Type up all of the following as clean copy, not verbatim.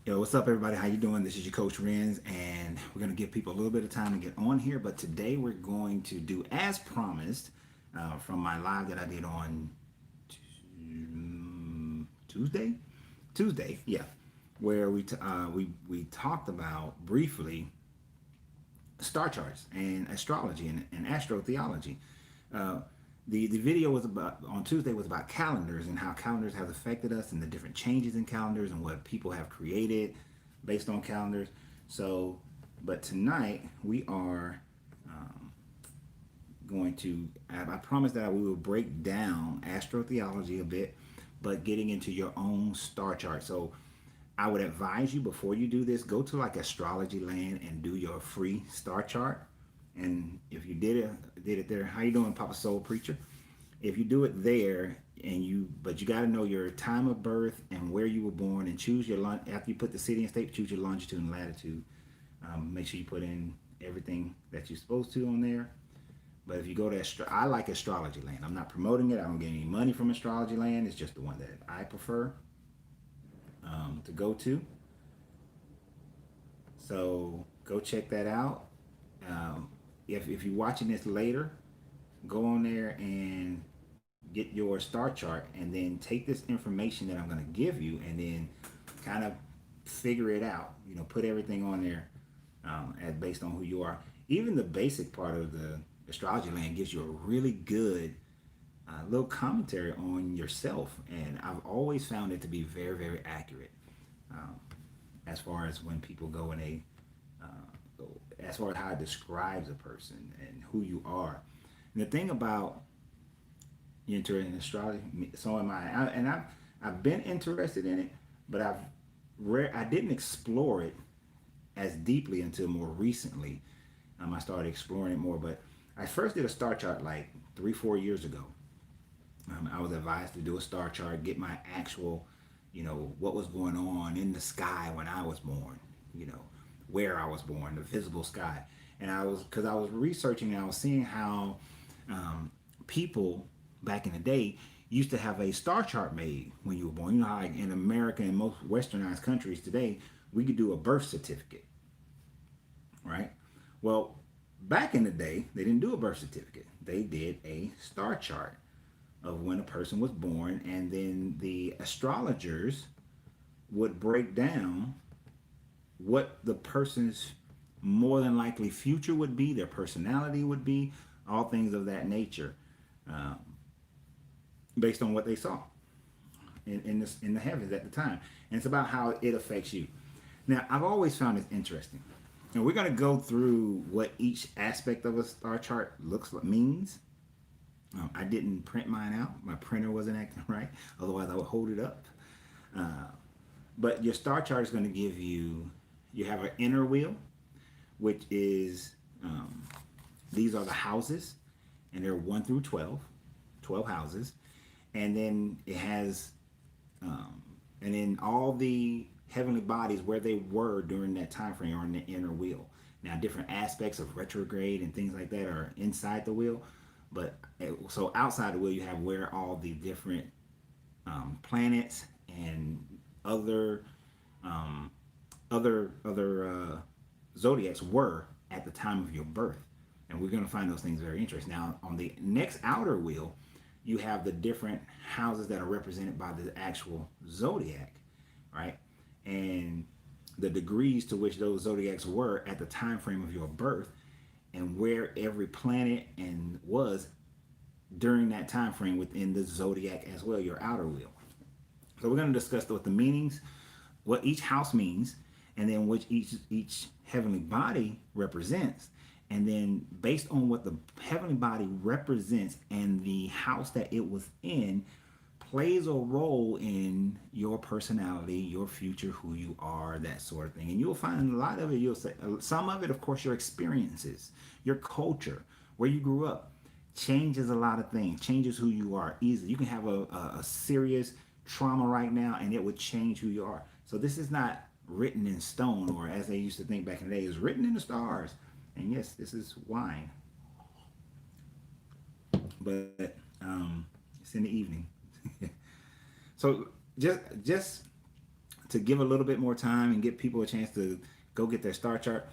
Yo, what's up, everybody? How you doing? This is your Coach Renz, and we're going to give people a little bit of time to get on here. But today we're going to do, as promised, from my live that I did on Tuesday, yeah, where we talked about briefly star charts and astrology and astrotheology. Uh, the video was about on Tuesday was about calendars and how calendars have affected us and the different changes in calendars and what people have created based on calendars. So, but tonight we are going to. I promise that we will break down astrotheology a bit, but getting into your own star chart. So I would advise you before you do this, go to like Astrology Land and do your free star chart. And if you did it there, how you doing, Papa Soul Preacher? If you do it there, but you got to know your time of birth and where you were born, and choose your after you put the city and state, choose your longitude and latitude. Make sure you put in everything that you're supposed to on there. But if you go to I like Astrology Land. I'm not promoting it. I don't get any money from Astrology Land. It's just the one that I prefer to go to. So go check that out. If you're watching this later, go on there and get your star chart, and then take this information that I'm going to give you, and then kind of figure it out. Put everything on there as based on who you are. Even the basic part of the Astrology Land gives you a really good little commentary on yourself, and I've always found it to be very, very accurate um, as far as when people go in a as far as how it describes a person and who you are. And the thing about interested in astrology, so am I. I've been interested in it, but I didn't explore it as deeply until more recently. I started exploring it more, but I first did a star chart like 3-4 years ago. I was advised to do a star chart, get my actual, what was going on in the sky when I was born, where I was born, the visible sky. And because I was researching and I was seeing how people back in the day used to have a star chart made when you were born. You know how like in America and most westernized countries today, we could do a birth certificate, right? Well, back in the day, they didn't do a birth certificate. They did a star chart of when a person was born, and then the astrologers would break down what the person's more than likely future would be, their personality would be, all things of that nature, um, based on what they saw in the heavens at the time. And it's about how it affects you. Now, I've always found this interesting. And we're going to go through what each aspect of a star chart means. I didn't print mine out. My printer wasn't acting right. Otherwise, I would hold it up. Uh, but your star chart is going to give you, you have an inner wheel, which is, these are the houses, and they're 1 through 12, 12 houses. And then it has, and then all the heavenly bodies where they were during that time frame are in the inner wheel. Now, different aspects of retrograde and things like that are inside the wheel, but so outside the wheel, you have where all the different planets and other um, other zodiacs were at the time of your birth, and we're going to find those things very interesting. Now, on the next outer wheel, you have the different houses that are represented by the actual zodiac, right? And the degrees to which those zodiacs were at the time frame of your birth, and where every planet and was during that time frame within the zodiac as well, your outer wheel. So we're going to discuss what the meanings, what each house means, and then which each heavenly body represents. And then based on what the heavenly body represents and the house that it was in, plays a role in your personality, your future, who you are, that sort of thing. And you'll find a lot of it, you'll say, some of it, of course, your experiences, your culture, where you grew up, changes a lot of things, changes who you are easily. You can have a serious trauma right now, and it would change who you are. So this is not written in stone, or as they used to think back in the day, is written in the stars. And yes, this is wine, but it's in the evening. So just to give a little bit more time and give people a chance to go get their star chart,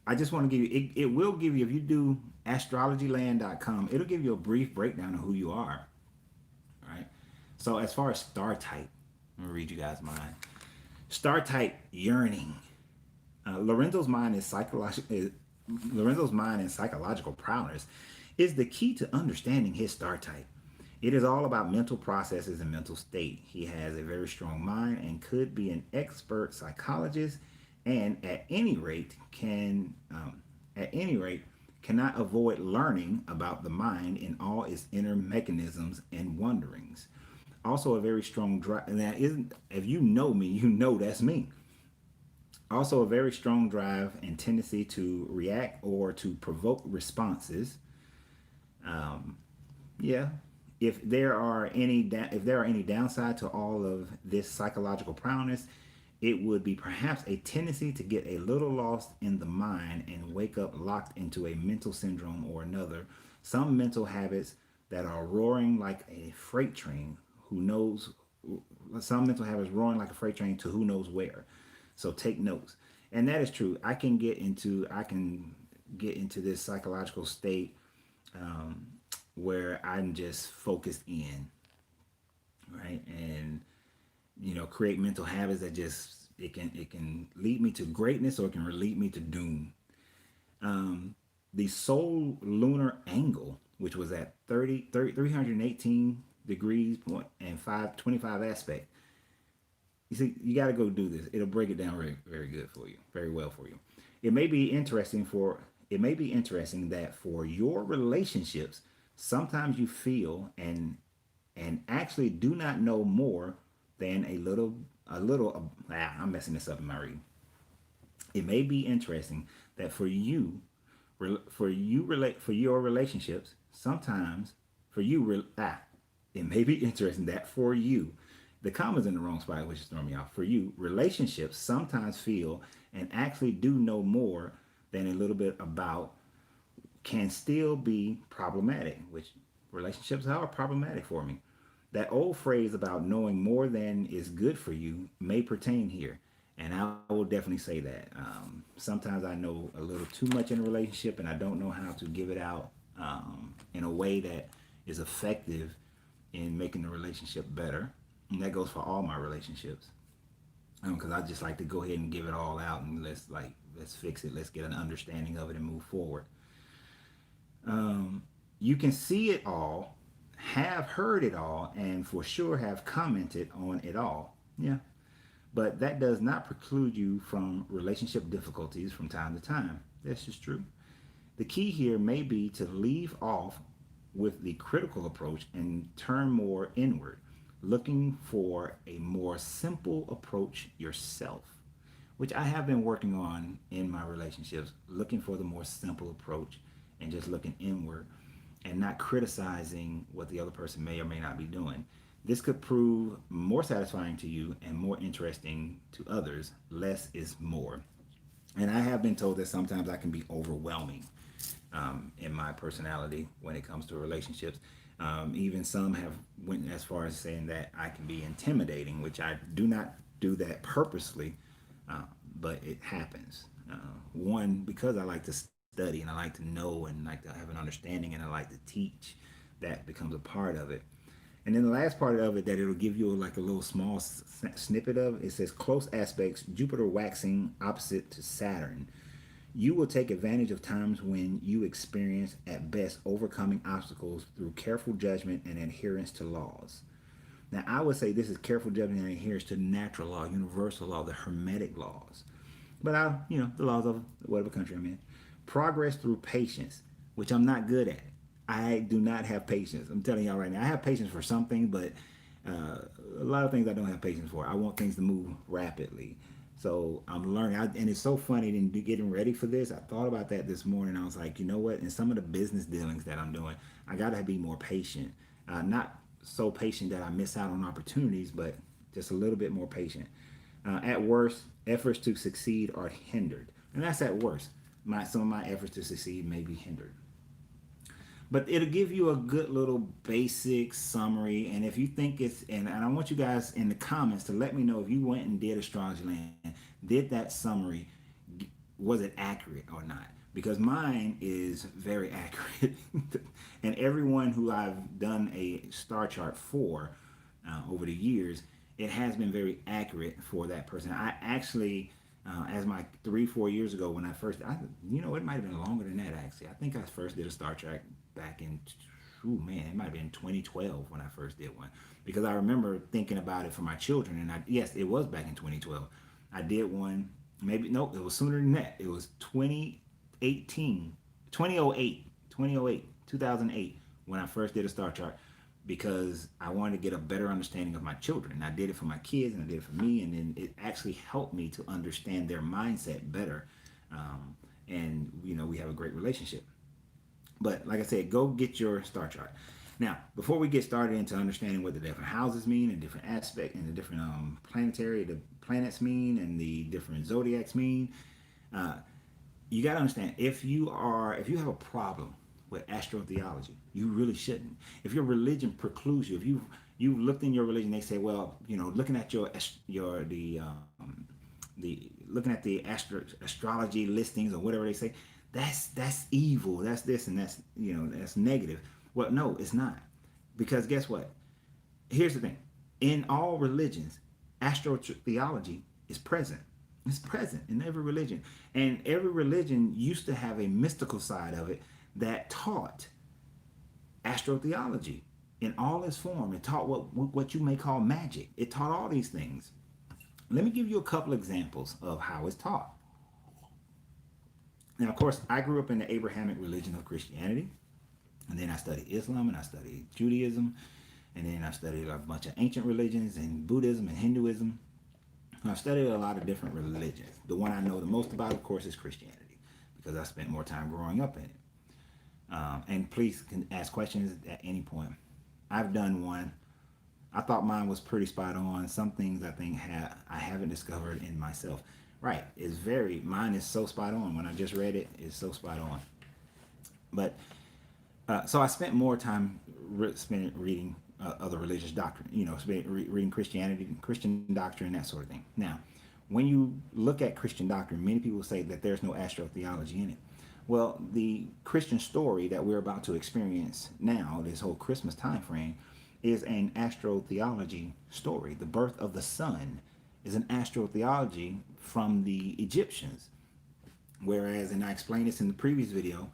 I just want to give you, it will give you, if you do astrologyland.com, it'll give you a brief breakdown of who you are, right? So as far as star type, I'm going to read you guys mine. Star type, yearning. Lorenzo's mind is psychological. Lorenzo's mind and psychological prowess is the key to understanding his star type. It is all about mental processes and mental state. He has a very strong mind and could be an expert psychologist, and at any rate, cannot avoid learning about the mind and all its inner mechanisms and wonderings. Also, a very strong drive. And that isn't. If you know me, you know that's me. Also, a very strong drive and tendency to react or to provoke responses. Yeah. If there are any downside to all of this psychological prowess, it would be perhaps a tendency to get a little lost in the mind and wake up locked into a mental syndrome or another. Some mental habits that are roaring like a freight train. Who knows? Some mental habits roaring like a freight train to who knows where. So take notes. And that is true. I can get into this psychological state where I'm just focused in, right? And create mental habits that just it can lead me to greatness or it can lead me to doom. The soul lunar angle, which was at 318 degrees and 525 aspect. You see, you got to go do this. It'll break it down very, very good for you, very well for you. It may be interesting that for your relationships, sometimes you feel and actually do not know more than I'm messing this up in my reading. It may be interesting that for your relationships, sometimes for you it may be interesting that for you, the comma's in the wrong spot, which is throwing me off. For you, relationships sometimes feel and actually do know more than a little bit about can still be problematic, which relationships are problematic for me. That old phrase about knowing more than is good for you may pertain here. And I will definitely say that. Sometimes I know a little too much in a relationship and I don't know how to give it out in a way that is effective in making the relationship better. And that goes for all my relationships. Because I just like to go ahead and give it all out and let's fix it. Let's get an understanding of it and move forward. You can see it all, have heard it all, and for sure have commented on it all. Yeah. But that does not preclude you from relationship difficulties from time to time. That's just true. The key here may be to leave off with the critical approach and turn more inward, looking for a more simple approach yourself, which I have been working on in my relationships, looking for the more simple approach and just looking inward and not criticizing what the other person may or may not be doing. This could prove more satisfying to you and more interesting to others. Less is more. And I have been told that sometimes I can be overwhelming in my personality when it comes to relationships. Even some have went as far as saying that I can be intimidating, which I do not do that purposely, but it happens. One, because I like to study and I like to know and like to have an understanding and I like to teach, that becomes a part of it. And then the last part of it that it'll give you like a little small snippet of, it says close aspects, Jupiter waxing opposite to Saturn. You will take advantage of times when you experience at best overcoming obstacles through careful judgment and adherence to laws. Now I would say this is careful judgment and adherence to natural law, universal law, the hermetic laws. But the laws of whatever country I'm in. Progress through patience, which I'm not good at. I do not have patience. I'm telling y'all right now, I have patience for something, but a lot of things I don't have patience for. I want things to move rapidly. So I'm learning. And it's so funny in getting ready for this. I thought about that this morning. I was like, you know what? In some of the business dealings that I'm doing, I got to be more patient. Not so patient that I miss out on opportunities, but just a little bit more patient. At worst, efforts to succeed are hindered. And that's at worst. Some of my efforts to succeed may be hindered. but it'll give you a good little basic summary. And if you think it's, and I want you guys in the comments to let me know if you went and did Astrology Land, did that summary, was it accurate or not? Because mine is very accurate. And everyone who I've done a star chart for over the years, it has been very accurate for that person. I actually, as my 3-4 years ago when I first, it might have been longer than that actually. I think I first did a star chart back in, it might have been 2012 when I first did one. Because I remember thinking about it for my children, and yes, it was back in 2012. I did one, maybe, nope, it was sooner than that. It was 2018, 2008, 2008, when I first did a star chart, because I wanted to get a better understanding of my children. I did it for my kids and I did it for me, and then it actually helped me to understand their mindset better. And we have a great relationship. But like I said, go get your star chart. Now, before we get started into understanding what the different houses mean and different aspects and the different the planets mean and the different zodiacs mean, you got to understand, if you have a problem with astrotheology, you really shouldn't. If your religion precludes you, if you've looked in your religion, they say, well, looking at looking at the astrology listings or whatever they say, that's evil, that's this, and that's negative. Well, no, it's not. Because guess what? Here's the thing. In all religions, astrotheology is present. It's present in every religion. And every religion used to have a mystical side of it that taught astrotheology in all its form. It taught what you may call magic. It taught all these things. Let me give you a couple examples of how it's taught. Now, of course, I grew up in the Abrahamic religion of Christianity. And then I studied Islam, and I studied Judaism, and then I studied a bunch of ancient religions and Buddhism and Hinduism. And I've studied a lot of different religions. The one I know the most about, of course, is Christianity, because I spent more time growing up in it. And please can ask questions at any point. I've done one. I thought mine was pretty spot on. Some things I think I haven't discovered in myself. Right, mine is so spot on. When I just read it, it's so spot on. But so I spent more time reading other religious doctrine, reading Christianity, Christian doctrine, that sort of thing. Now, when you look at Christian doctrine, many people say that there's no astrotheology in it. Well, the Christian story that we're about to experience now, this whole Christmas time frame, is an astrotheology story. The birth of the sun is an astrotheology from the Egyptians. Whereas, and I explained this in the previous video,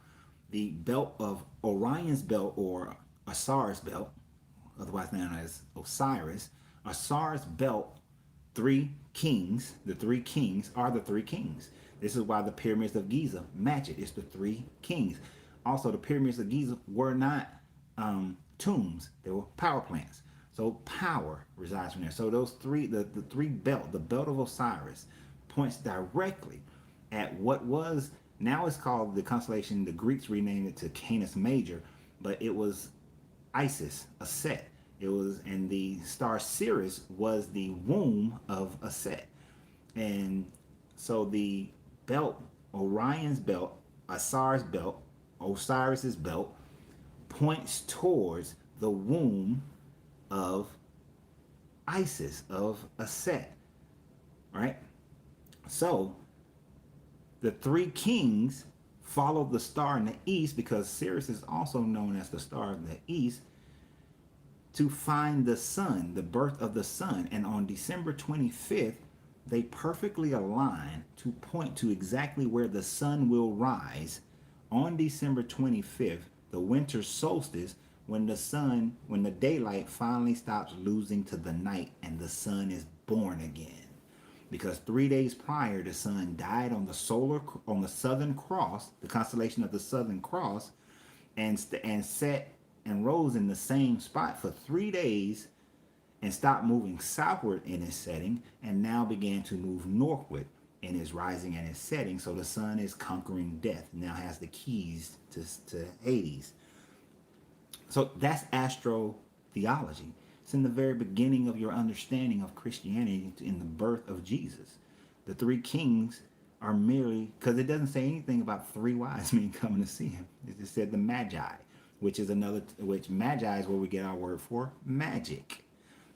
the belt of Orion's belt, or Osiris belt, otherwise known as Osiris belt, the three kings are the three kings. This is why the pyramids of Giza match it. It's the three kings. Also, the pyramids of Giza were not tombs, they were power plants. So power resides from there. So those three, the belt of Osiris points directly at what was, now it's called the constellation, the Greeks renamed it to Canis Major, but it was Isis, a Set. And the star Sirius was the womb of a Set. And so the belt, Orion's belt, Osiris's belt, points towards the womb of Isis, of a Set, right? So the three kings followed the star in the east, because Sirius is also known as the star of the east, to find the sun, the birth of the sun. And on December 25th, they perfectly align to point to exactly where the sun will rise on December 25th, the winter solstice, when the daylight finally stops losing to the night and the sun is born again. Because 3 days prior, the sun died on the Southern Cross, the constellation of the Southern Cross, and set and rose in the same spot for 3 days, and stopped moving southward in its setting, and now began to move northward in its rising and its setting. So the sun is conquering death, now has the keys to Hades. So that's astrotheology. It's in the very beginning of your understanding of Christianity, in the birth of Jesus. The three kings are merely, because it doesn't say anything about three wise men coming to see him. It just said the Magi. which is which magi is where we get our word for magic.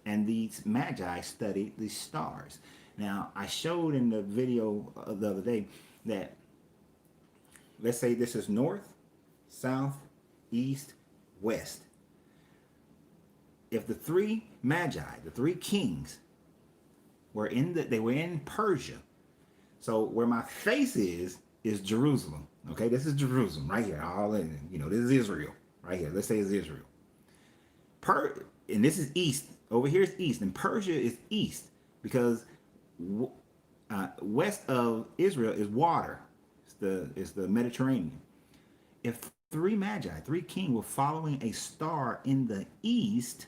And these magi studied the stars. Now, I showed in the video the other day that, let's say this is north, south, east, west. If the three magi, the three kings, they were in Persia. So where my face is Jerusalem. Okay, this is Jerusalem right here. All in, this is Israel right here. Let's say it's Israel. And this is east. Over here is east, and Persia is east because west of Israel is water. It's the Mediterranean. If three magi, three kings were following a star in the east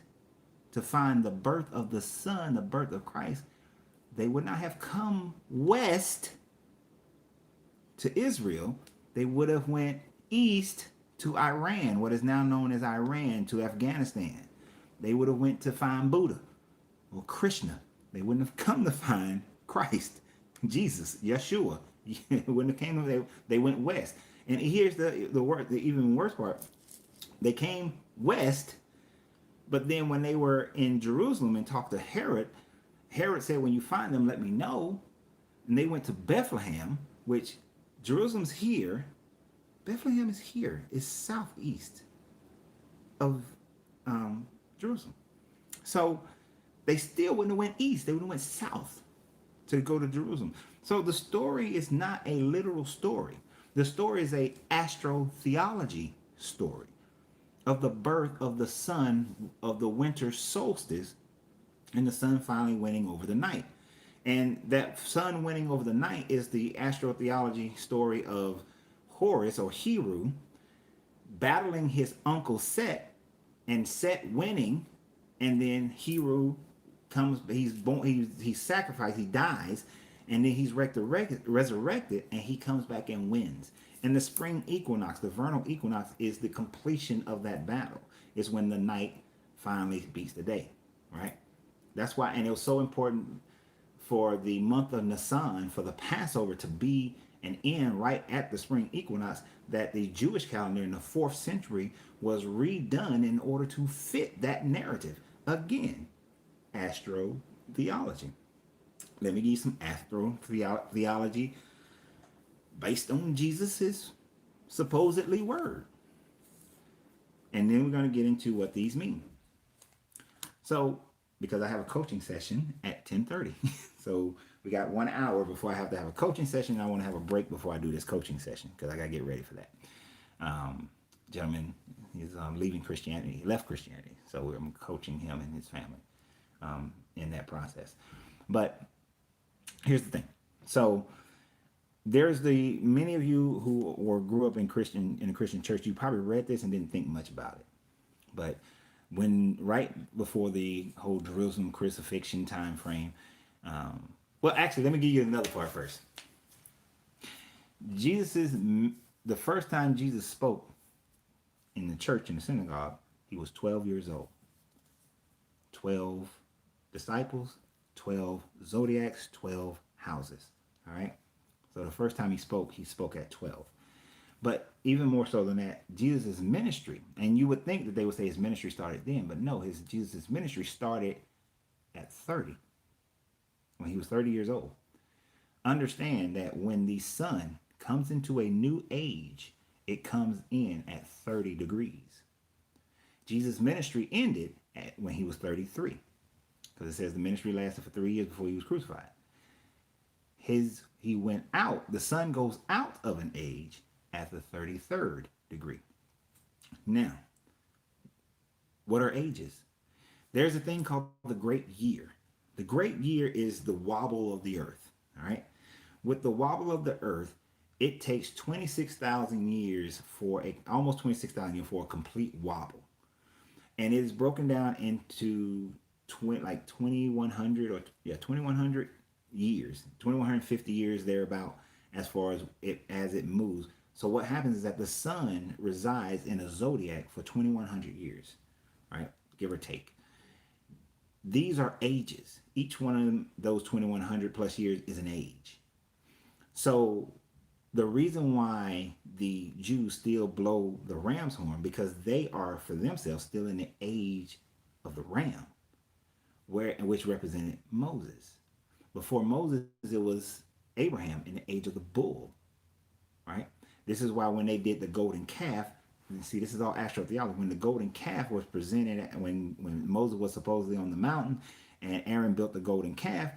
to find the birth of the Son, the birth of Christ, they would not have come west to Israel. They would have went east to Iran, what is now known as Iran, to Afghanistan. They would have went to find Buddha or Krishna. They wouldn't have come to find Christ, Jesus, Yeshua. It wouldn't have came. They went west. And here's the even worse part. They came west, but then when they were in Jerusalem and talked to Herod, Herod said, when you find them, let me know. And they went to Bethlehem, which Jerusalem's here. Bethlehem is here. It's southeast of Jerusalem. So they still wouldn't have went east. They would have went south to go to Jerusalem. So the story is not a literal story. The story is a astrotheology story of the birth of the sun of the winter solstice and the sun finally winning over the night. And that sun winning over the night is the astrotheology story of Horus or Heru battling his uncle Set, and Set winning, and then Heru comes, he's sacrificed, he dies, and then he's resurrected, and he comes back and wins. And the spring equinox, the vernal equinox, is the completion of that battle. It's when the night finally beats the day, right? That's why, and it was so important for the month of Nisan, for the Passover to be an end right at the spring equinox, that the Jewish calendar in the 4th century was redone in order to fit that narrative. Again, astrotheology. Let me give you some astrotheology based on Jesus's supposedly word. And then we're going to get into what these mean. So, because I have a coaching session at 10:30. So we got 1 hour before I have to have a coaching session. And I want to have a break before I do this coaching session because I got to get ready for that. Gentleman is leaving Christianity. He left Christianity. So I'm coaching him and his family in that process. But here's the thing. So there's many of you who grew up in a Christian church, you probably read this and didn't think much about it. But right before the whole Jerusalem crucifixion time frame, well, actually, let me give you another part first. The first time Jesus spoke in the church, in the synagogue, he was 12 years old. 12 disciples, 12 zodiacs, 12 houses. All right. So the first time he spoke at 12. But even more so than that, Jesus' ministry, and you would think that they would say his ministry started then, but no, Jesus' ministry started at 30, when he was 30 years old. Understand that when the sun comes into a new age, it comes in at 30 degrees. Jesus' ministry ended when he was 33, because it says the ministry lasted for 3 years before he was crucified. He went out, the sun goes out of an age at the 33rd degree. Now, what are ages? There's a thing called the great year. The great year is the wobble of the earth. All right. With the wobble of the earth, it takes 26,000 years almost 26,000 years for a complete wobble. And it is broken down into 2,100 years, 2,150 years thereabout, as far as it moves. So what happens is that the sun resides in a zodiac for 2,100 years, right? Give or take. These are ages. Each one of those 2,100 plus years is an age. So the reason why the Jews still blow the ram's horn, because they are for themselves still in the age of the ram, which represented Moses. Before Moses, it was Abraham in the age of the bull, right? This is why when they did the golden calf, and see, this is all astrotheology. When the golden calf was presented, when Moses was supposedly on the mountain, and Aaron built the golden calf,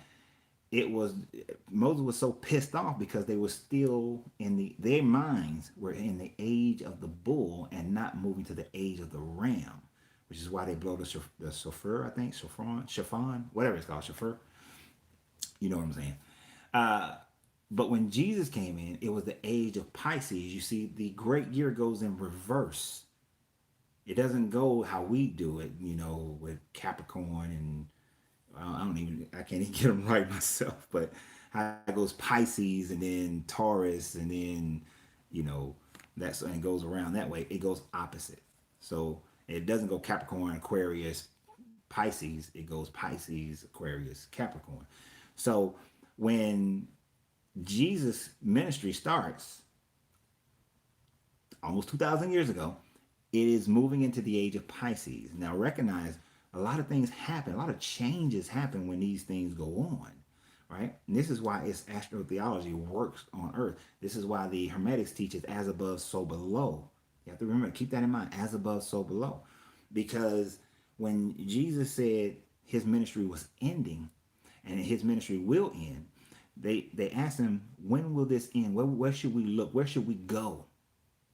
it was Moses was so pissed off because they were still in their minds were in the age of the bull and not moving to the age of the ram, which is why they blow the shofar, I think, shofar, whatever it's called, shofar. You know what I'm saying? Uh, but when Jesus came in, it was the age of Pisces. You see, the great year goes in reverse. It doesn't go how we do it, with Capricorn and I can't even get them right myself, but how it goes Pisces and then Taurus and then, you know, and it goes around that way. It goes opposite. So it doesn't go Capricorn, Aquarius, Pisces. It goes Pisces, Aquarius, Capricorn. So when Jesus' ministry starts almost 2,000 years ago, it is moving into the age of Pisces. Now recognize a lot of things happen, a lot of changes happen when these things go on, right? And this is why it's astrotheology works on Earth. This is why the Hermetics teach it as above, so below. You have to remember, keep that in mind, as above, so below. Because when Jesus said his ministry was ending and his ministry will end, they asked him, when will this end? Where should we look? Where should we go?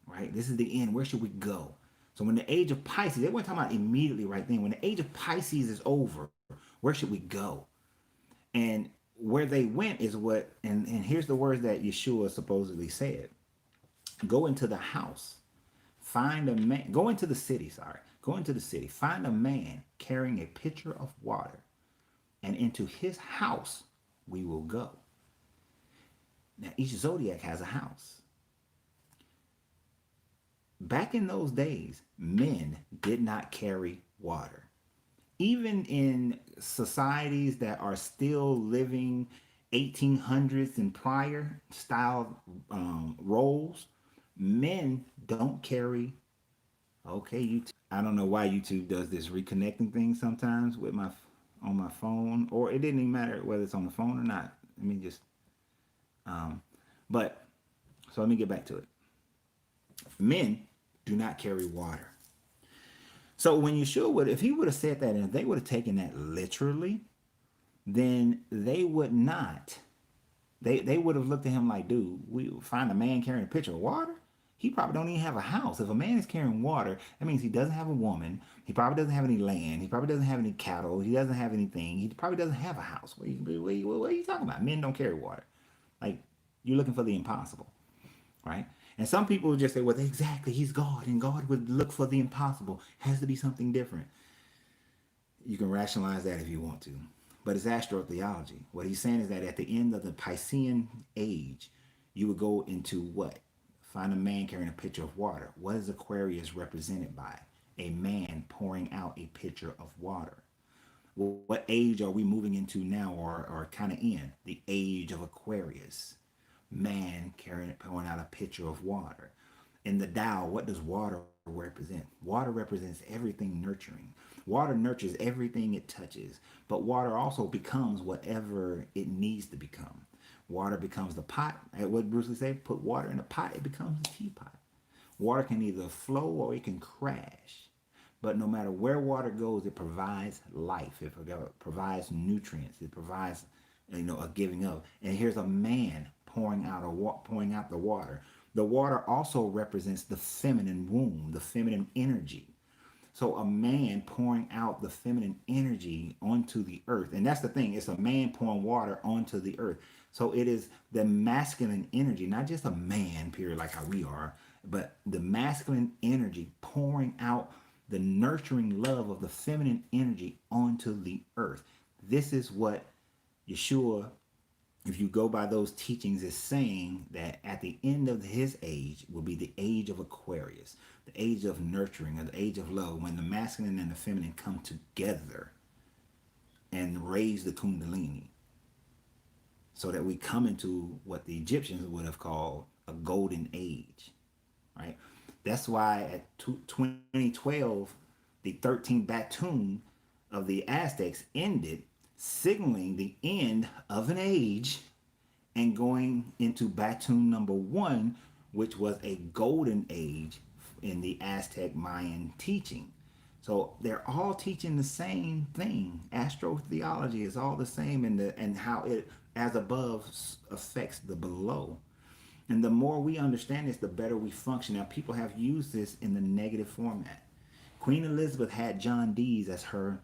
Right? This is the end. Where should we go? So when the age of Pisces, they weren't talking about immediately right then. When the age of Pisces is over, where should we go? And where they went is and here's the words that Yeshua supposedly said. Go into the house, find a man, go into the city, find a man carrying a pitcher of water, and into his house we will go. Now each zodiac has a house. Back in those days, men did not carry water. Even in societies that are still living 1800s and prior style roles, men don't carry. Okay, YouTube. I don't know why YouTube does this reconnecting thing sometimes with on my phone, or it didn't even matter whether it's on the phone or not. Let me just, but so let me get back to it. Men do not carry water. So when Yeshua if he would have said that and if they would have taken that literally, then they would not. They would have looked at him like, dude, we find a man carrying a pitcher of water? He probably don't even have a house. If a man is carrying water, that means he doesn't have a woman. He probably doesn't have any land. He probably doesn't have any cattle. He doesn't have anything. He probably doesn't have a house. What are you talking about? Men don't carry water. Like, you're looking for the impossible, right? And some people would just say, well, exactly, he's God, and God would look for the impossible. It has to be something different. You can rationalize that if you want to. But it's astrotheology. What he's saying is that at the end of the Piscean age, you would go into what? Find a man carrying a pitcher of water. What is Aquarius represented by? A man pouring out a pitcher of water. Well, what age are we moving into now, or kind of in? The age of Aquarius. Man pouring out a pitcher of water. In the Tao, what does water represent? Water represents everything nurturing. Water nurtures everything it touches, but water also becomes whatever it needs to become. Water becomes the pot. What Bruce Lee said, put water in a pot, it becomes a teapot. Water can either flow or it can crash. But no matter where water goes, it provides life. It provides nutrients. It provides, a giving of. And here's a man pouring out the water. The water also represents the feminine womb, the feminine energy. So a man pouring out the feminine energy onto the earth. And that's the thing, it's a man pouring water onto the earth. So it is the masculine energy, not just a man, period, like how we are, but the masculine energy pouring out the nurturing love of the feminine energy onto the earth. This is what Yeshua, if you go by those teachings, is saying that at the end of his age will be the age of Aquarius, the age of nurturing, or the age of love, when the masculine and the feminine come together and raise the kundalini, so that we come into what the Egyptians would have called a golden age, right? That's why at 2012, the 13th Batum of the Aztecs ended, signaling the end of an age and going into Batum number one, which was a golden age in the Aztec Mayan teaching. So they're all teaching the same thing. Astrotheology is all the same, and how it as above affects the below. And the more we understand this, the better we function. Now, people have used this in the negative format. Queen Elizabeth had John Dees as her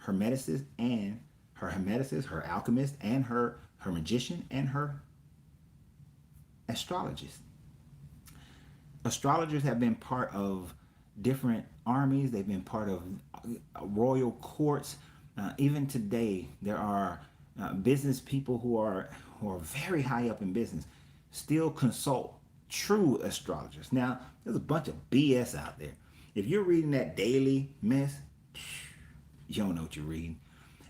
hermeticist and her alchemist, and her magician, and her astrologist. Astrologers have been part of different armies. They've been part of royal courts. Even today, there are business people who are very high up in business still consult true astrologers. Now, there's a bunch of BS out there. If you're reading that daily mess, you don't know what you're reading.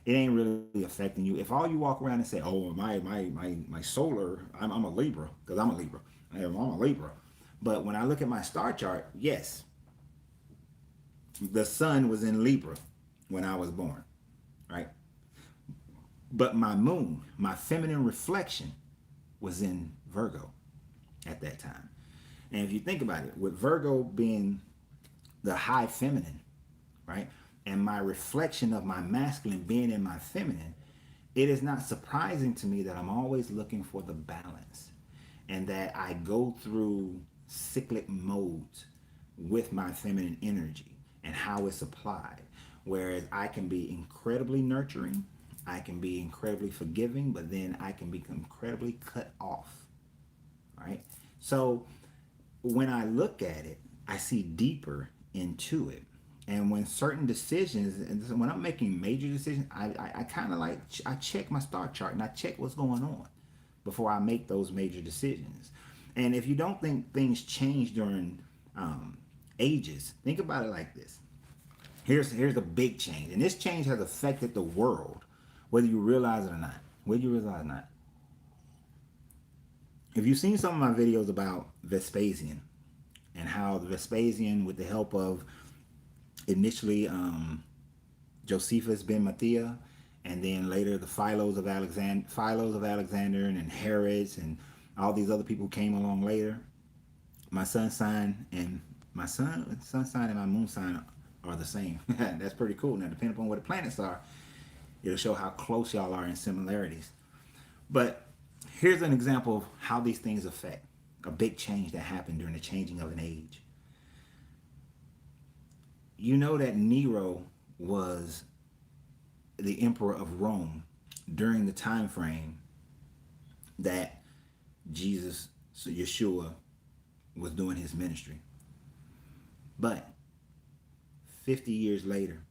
It ain't really affecting you. If all you walk around and say, "Oh, my solar, I'm a Libra," because I'm a Libra. I'm a Libra. But when I look at my star chart, yes, the sun was in Libra when I was born, right? But my moon, my feminine reflection, was in Virgo at that time. And if you think about it, with Virgo being the high feminine, right? And my reflection of my masculine being in my feminine, it is not surprising to me that I'm always looking for the balance, and that I go through cyclic modes with my feminine energy and how it's applied. Whereas I can be incredibly nurturing, I can be incredibly forgiving, but then I can be incredibly cut off, right? So when I look at it, I see deeper into it. And when certain decisions, and when I'm making major decisions, I kind of like, I check my star chart and I check what's going on before I make those major decisions. And if you don't think things change during ages, think about it like this. Here's a big change. And this change has affected the world, whether you realize it or not. Whether you realize it or not. If you've seen some of my videos about Vespasian, and how Vespasian, with the help of initially Josephus ben Matthias, and then later the Philos of Alexander, and then Herods, and all these other people came along later. My sun sign and my sun sign and my moon sign are the same. That's pretty cool. Now, depending upon where the planets are, it'll show how close y'all are in similarities. But here's an example of how these things affect a big change that happened during the changing of an age. You know that Nero was the emperor of Rome during the time frame that Jesus, so Yeshua, was doing his ministry. But 50 years later,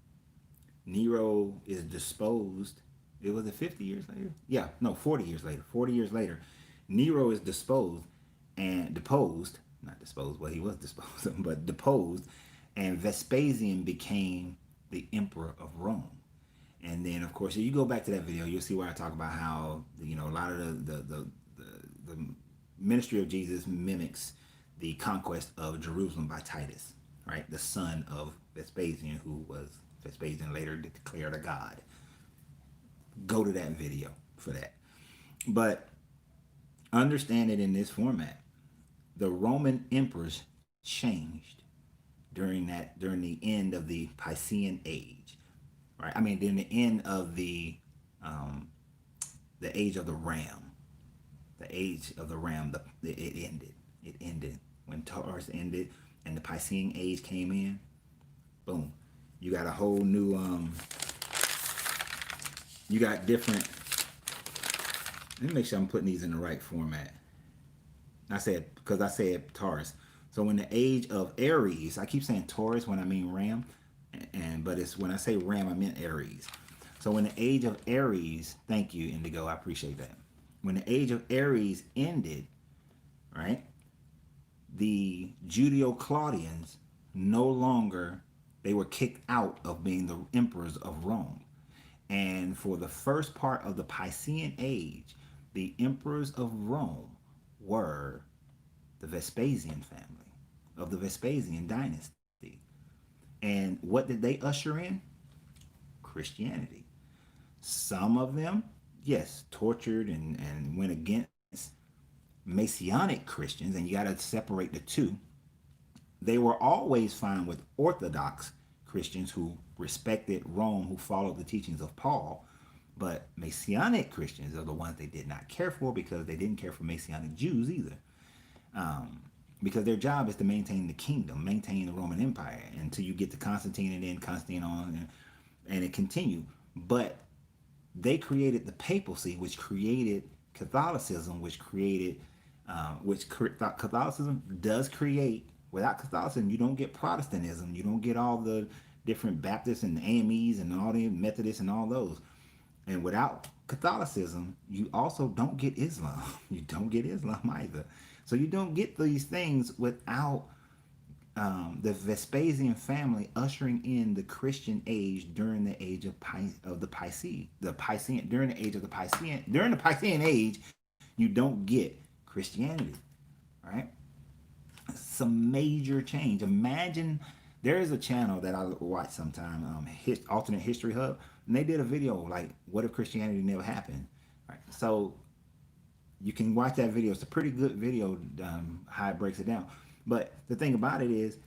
Nero is disposed. It was 50 years later? Yeah, no, 40 years later. 40 years later, Nero is disposed and deposed, not disposed, well, he was disposed, but deposed, and Vespasian became the emperor of Rome. And then, of course, if you go back to that video, you'll see where I talk about how, you know, a lot of the ministry of Jesus mimics the conquest of Jerusalem by Titus, right? The son of Vespasian, who was Vespasian later declared a god. Go to that video for that. But understand it in this format. The Roman emperors changed during the end of the Piscean age, right? I mean, during the end of the age of the ram. The age of the ram, it ended. It ended when Taurus ended and the Piscean age came in. Boom, you got a whole new you got different. Let me make sure I'm putting these in the right format. I said Taurus. So when the age of Aries, I keep saying Taurus when I mean Ram, but it's when I say Ram, I meant Aries. So when the age of Aries, thank you, Indigo, I appreciate that. When the age of Aries ended, right, the Judeo-Claudians no longer, they were kicked out of being the emperors of Rome. And for the first part of the Piscean age, the emperors of Rome were the Vespasian family of the Vespasian dynasty. And what did they usher in? Christianity. Some of them, yes, tortured and went against Messianic Christians, and you got to separate the two. They were always fine with Orthodox Christians who respected Rome, who followed the teachings of Paul. But Messianic Christians are the ones they did not care for, because they didn't care for Messianic Jews either. Because their job is to maintain the kingdom, maintain the Roman Empire until you get to Constantine, and then Constantine on, and it continued. But they created the papacy, which created Catholicism, Catholicism does create. Without Catholicism, you don't get Protestantism. You don't get all the different Baptists and AMEs and all the Methodists and all those. And without Catholicism, you also don't get Islam. You don't get Islam either. So you don't get these things without the Vespasian family ushering in the Christian age during the age of the Piscean, during the age of the Piscean, during the Piscean age, you don't get Christianity, right? Some major change. Imagine, there is a channel that I watch sometime, Alternate History Hub, and they did a video like, what if Christianity never happened? Right. So you can watch that video. It's a pretty good video, how it breaks it down. But the thing about it is,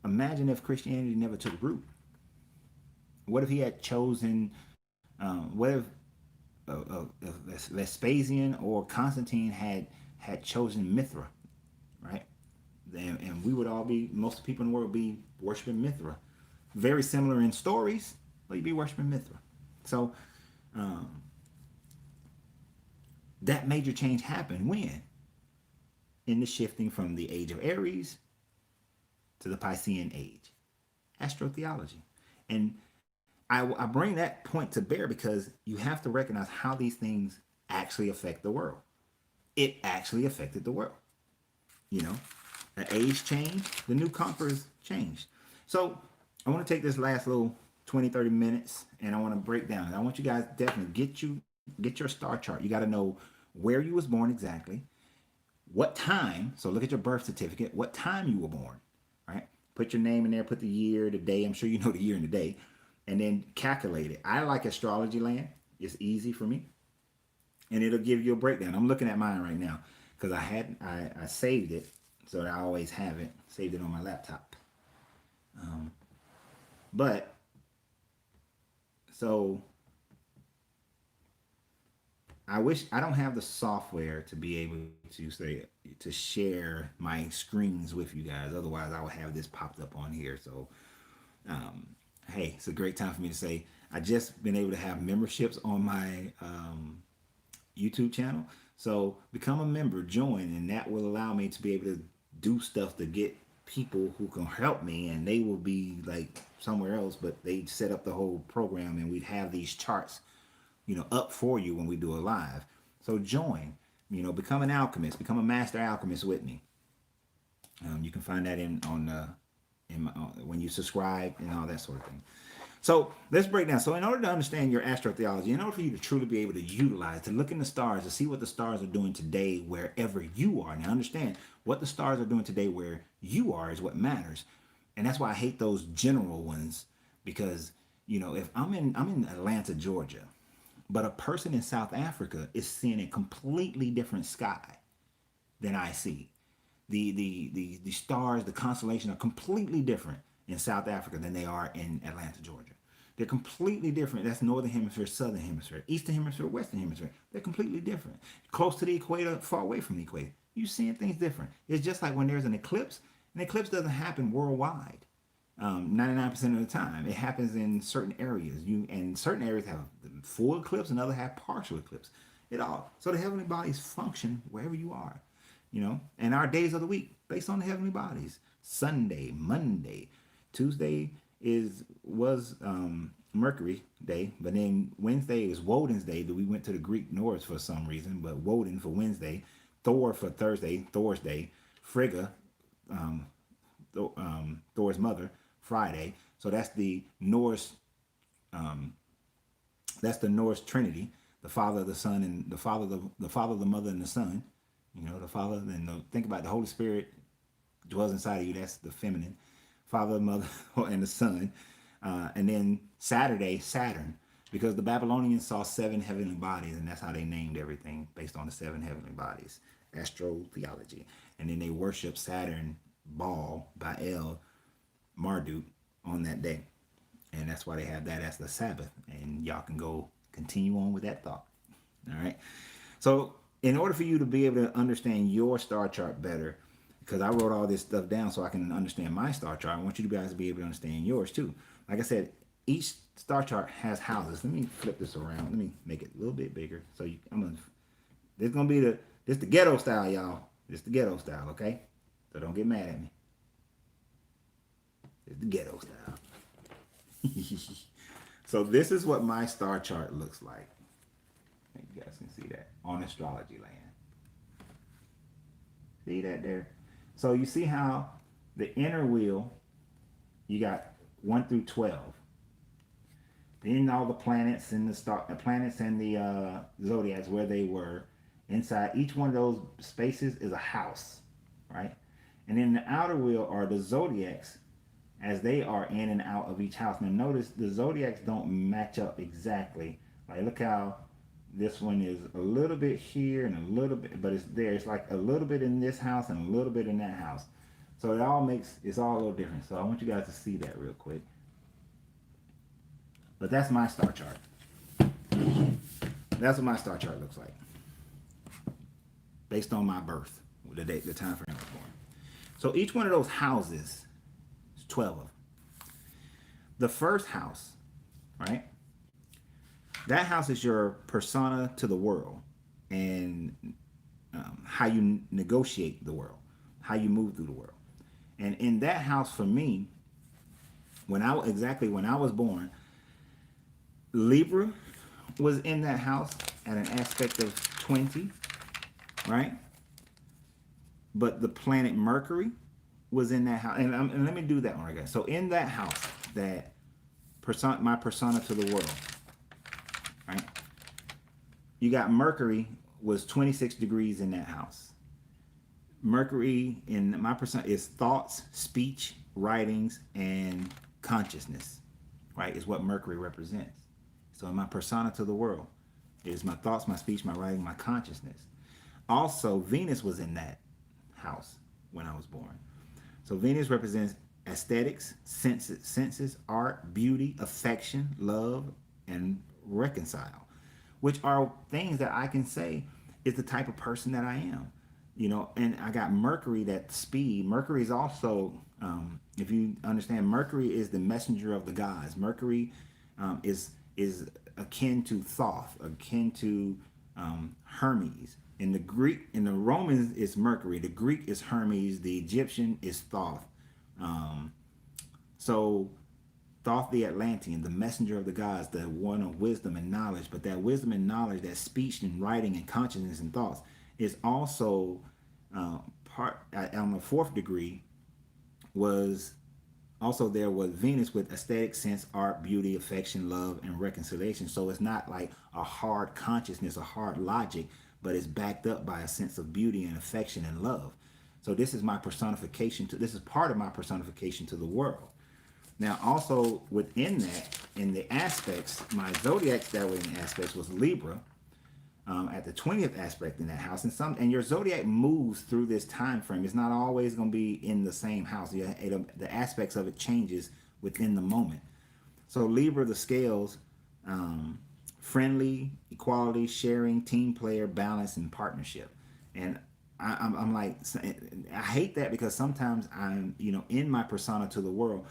imagine if Christianity never took root. What if he had chosen, what if Vespasian or Constantine had chosen Mithra, right? And we would all be, most people in the world would be worshiping Mithra. Very similar in stories, but you'd be worshiping Mithra. So that major change happened when? In the shifting from the age of Aries to the Piscean age. Astrotheology. And I bring that point to bear because you have to recognize how these things actually affect the world. It actually affected the world. You know, the age changed, the new conquerors changed. So I want to take this last little 20, 30 minutes and I want to break down. I want you guys definitely get your star chart. You got to know where you was born exactly, what time. So look at your birth certificate, what time you were born, right? Put your name in there, put the year, the day. I'm sure you know the year and the day, and then calculate it. I like Astrology Land. It's easy for me, and it'll give you a breakdown. I'm looking at mine right now because I saved it so that I always have it, saved it on my laptop. But so I wish I don't have the software to be able to share my screens with you guys. Otherwise, I would have this popped up on here. So, hey, it's a great time for me to say I just been able to have memberships on my YouTube channel. So become a member, join, and that will allow me to be able to do stuff to get people who can help me, and they will be like somewhere else, but they set up the whole program, and we'd have these charts, up for you when we do a live. So join, become an alchemist, become a master alchemist with me. You can find that when you subscribe and all that sort of thing. So let's break down. So in order to understand your astrotheology, in order for you to truly be able to utilize, to look in the stars, to see what the stars are doing today wherever you are. Now understand, what the stars are doing today where you are is what matters. And that's why I hate those general ones, because, if I'm in Atlanta, Georgia, but a person in South Africa is seeing a completely different sky than I see. The stars, the constellation are completely different in South Africa than they are in Atlanta, Georgia. They're completely different. That's northern hemisphere, southern hemisphere, eastern hemisphere, western hemisphere. They're completely different. Close to the equator, far away from the equator. You're seeing things different. It's just like when there's an eclipse doesn't happen worldwide. 99% of the time, it happens in certain areas. And certain areas have full eclipse, and others have partial eclipse. So the heavenly bodies function wherever you are, And our days of the week based on the heavenly bodies. Sunday, Monday, Tuesday was Mercury Day, but then Wednesday is Woden's Day. That we went to the Greek Norse for some reason, but Woden for Wednesday, Thor for Thursday, Thor's Day, Frigga, Thor's mother, Friday. So that's the Norse. That's the Norse Trinity: the Father, the Son, and the Father, the Mother, and the Son. You know, the Father, and think about the Holy Spirit dwells inside of you. That's the feminine. Father, Mother, and the Son. And then Saturday, Saturn, because the Babylonians saw 7 heavenly bodies, and that's how they named everything based on the 7 heavenly bodies. Astrotheology. And then they worship Saturn, Baal, Baal, Marduk on that day. And that's why they have that as the Sabbath. And y'all can go continue on with that thought. All right. So, in order for you to be able to understand your star chart better, because I wrote all this stuff down so I can understand my star chart, I want you guys to be able to understand yours too. Like I said, each star chart has houses. Let me flip this around. Let me make it a little bit bigger. So this is gonna be the ghetto style, y'all. This the ghetto style, okay? So don't get mad at me. It's the ghetto style. So this is what my star chart looks like. I think you guys can see that on Astrology Land. See that there? So you see how the inner wheel, you got 1 through 12. Then all the planets and the planets and the zodiacs where they were. Inside each one of those spaces is a house, right? And in the outer wheel are the zodiacs as they are in and out of each house. Now notice the zodiacs don't match up exactly. Like look how this one is a little bit here and a little bit, but it's there. It's like a little bit in this house and a little bit in that house. So it's all a little different. So I want you guys to see that real quick. But that's my star chart. That's what my star chart looks like. Based on my birth, the date, the time frame I was born. So each one of those houses, 12 of them. The first house, right? That house is your persona to the world and how you negotiate the world, how you move through the world. And in that house for me, when I was born, Libra was in that house at an aspect of 20, right? But the planet Mercury was in that house. And let me do that one again. So in that house, that my persona to the world, right? You got Mercury was 26 degrees in that house. Mercury in my persona is thoughts, speech, writings, and consciousness, right? Is what Mercury represents. So in my persona to the world is my thoughts, my speech, my writing, my consciousness. Also, Venus was in that house when I was born. So Venus represents aesthetics, senses, art, beauty, affection, love, and reconcile, which are things that I can say is the type of person that I am. You know, and I got Mercury, that speed. Mercury is also, if you understand, Mercury is the messenger of the gods. Mercury is akin to Thoth, akin to Hermes. In the Greek, in the Romans, it's Mercury. The Greek is Hermes. The Egyptian is Thoth. So Thoth the Atlantean, the messenger of the gods, the one of wisdom and knowledge. But that wisdom and knowledge, that speech and writing and consciousness and thoughts, is also part on the 4th degree was also there was Venus with aesthetic, sense, art, beauty, affection, love, and reconciliation. So it's not like a hard consciousness, a hard logic, but it's backed up by a sense of beauty and affection and love. So this is my personification this is part of my personification to the world. Now also within that, in the aspects, my zodiac that way in the aspects was Libra, at the 20th aspect in that house, and your zodiac moves through this time frame. It's not always going to be in the same house. The aspects of it changes within the moment. So Libra, the scales, friendly, equality, sharing, team player, balance, and partnership. And I'm like, I hate that because sometimes I'm, in my persona to the world,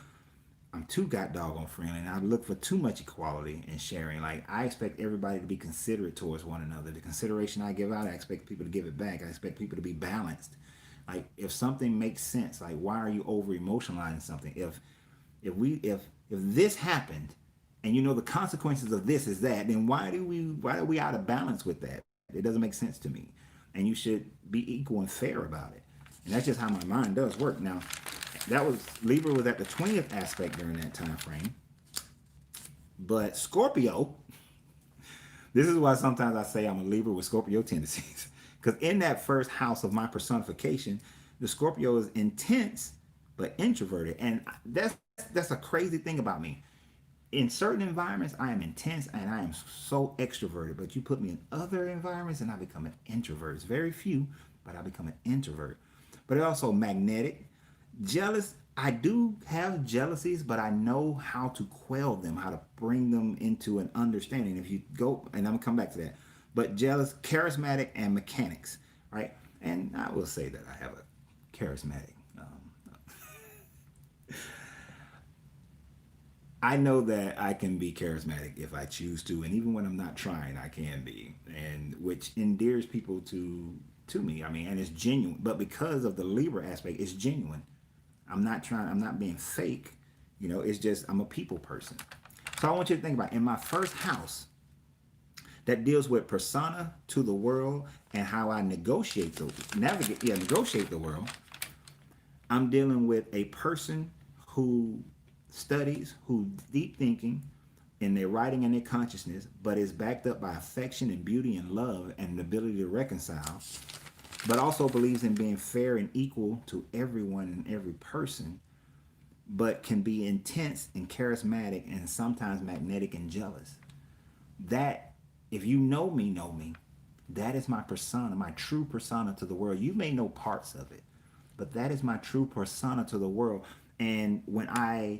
I'm too doggone friendly, and I look for too much equality and sharing. Like, I expect everybody to be considerate towards one another. The consideration I give out, I expect people to give it back. I expect people to be balanced. Like, if something makes sense, like, why are you over emotionalizing something? If this happened, and the consequences of this is that, then why are we out of balance with that? It doesn't make sense to me. And you should be equal and fair about it. And that's just how my mind does work. Now, Libra was at the 20th aspect during that time frame. But Scorpio, this is why sometimes I say I'm a Libra with Scorpio tendencies. Because in that first house of my personification, the Scorpio is intense but introverted, and that's a crazy thing about me. In certain environments, I am intense and I am so extroverted. But you put me in other environments, and I become an introvert. It's very few, but I become an introvert. But it's also magnetic, jealous. I do have jealousies, but I know how to quell them, how to bring them into an understanding. If you go, and I'm gonna come back to that. But jealous, charismatic, and mechanics, right? And I will say that I have a charismatic. I know that I can be charismatic if I choose to, and even when I'm not trying, I can be, and which endears people to me. I mean, and it's genuine. But because of the Libra aspect, it's genuine. I'm not trying. I'm not being fake. It's just I'm a people person. So I want you to think about in my first house that deals with persona to the world and how I negotiate the world. I'm dealing with a person who studies, who's deep thinking in their writing and their consciousness, but is backed up by affection and beauty and love and the ability to reconcile, but also believes in being fair and equal to everyone and every person, but can be intense and charismatic and sometimes magnetic and jealous. That, if you know me, that is my persona, my true persona to the world. You may know parts of it, but that is my true persona to the world. And when I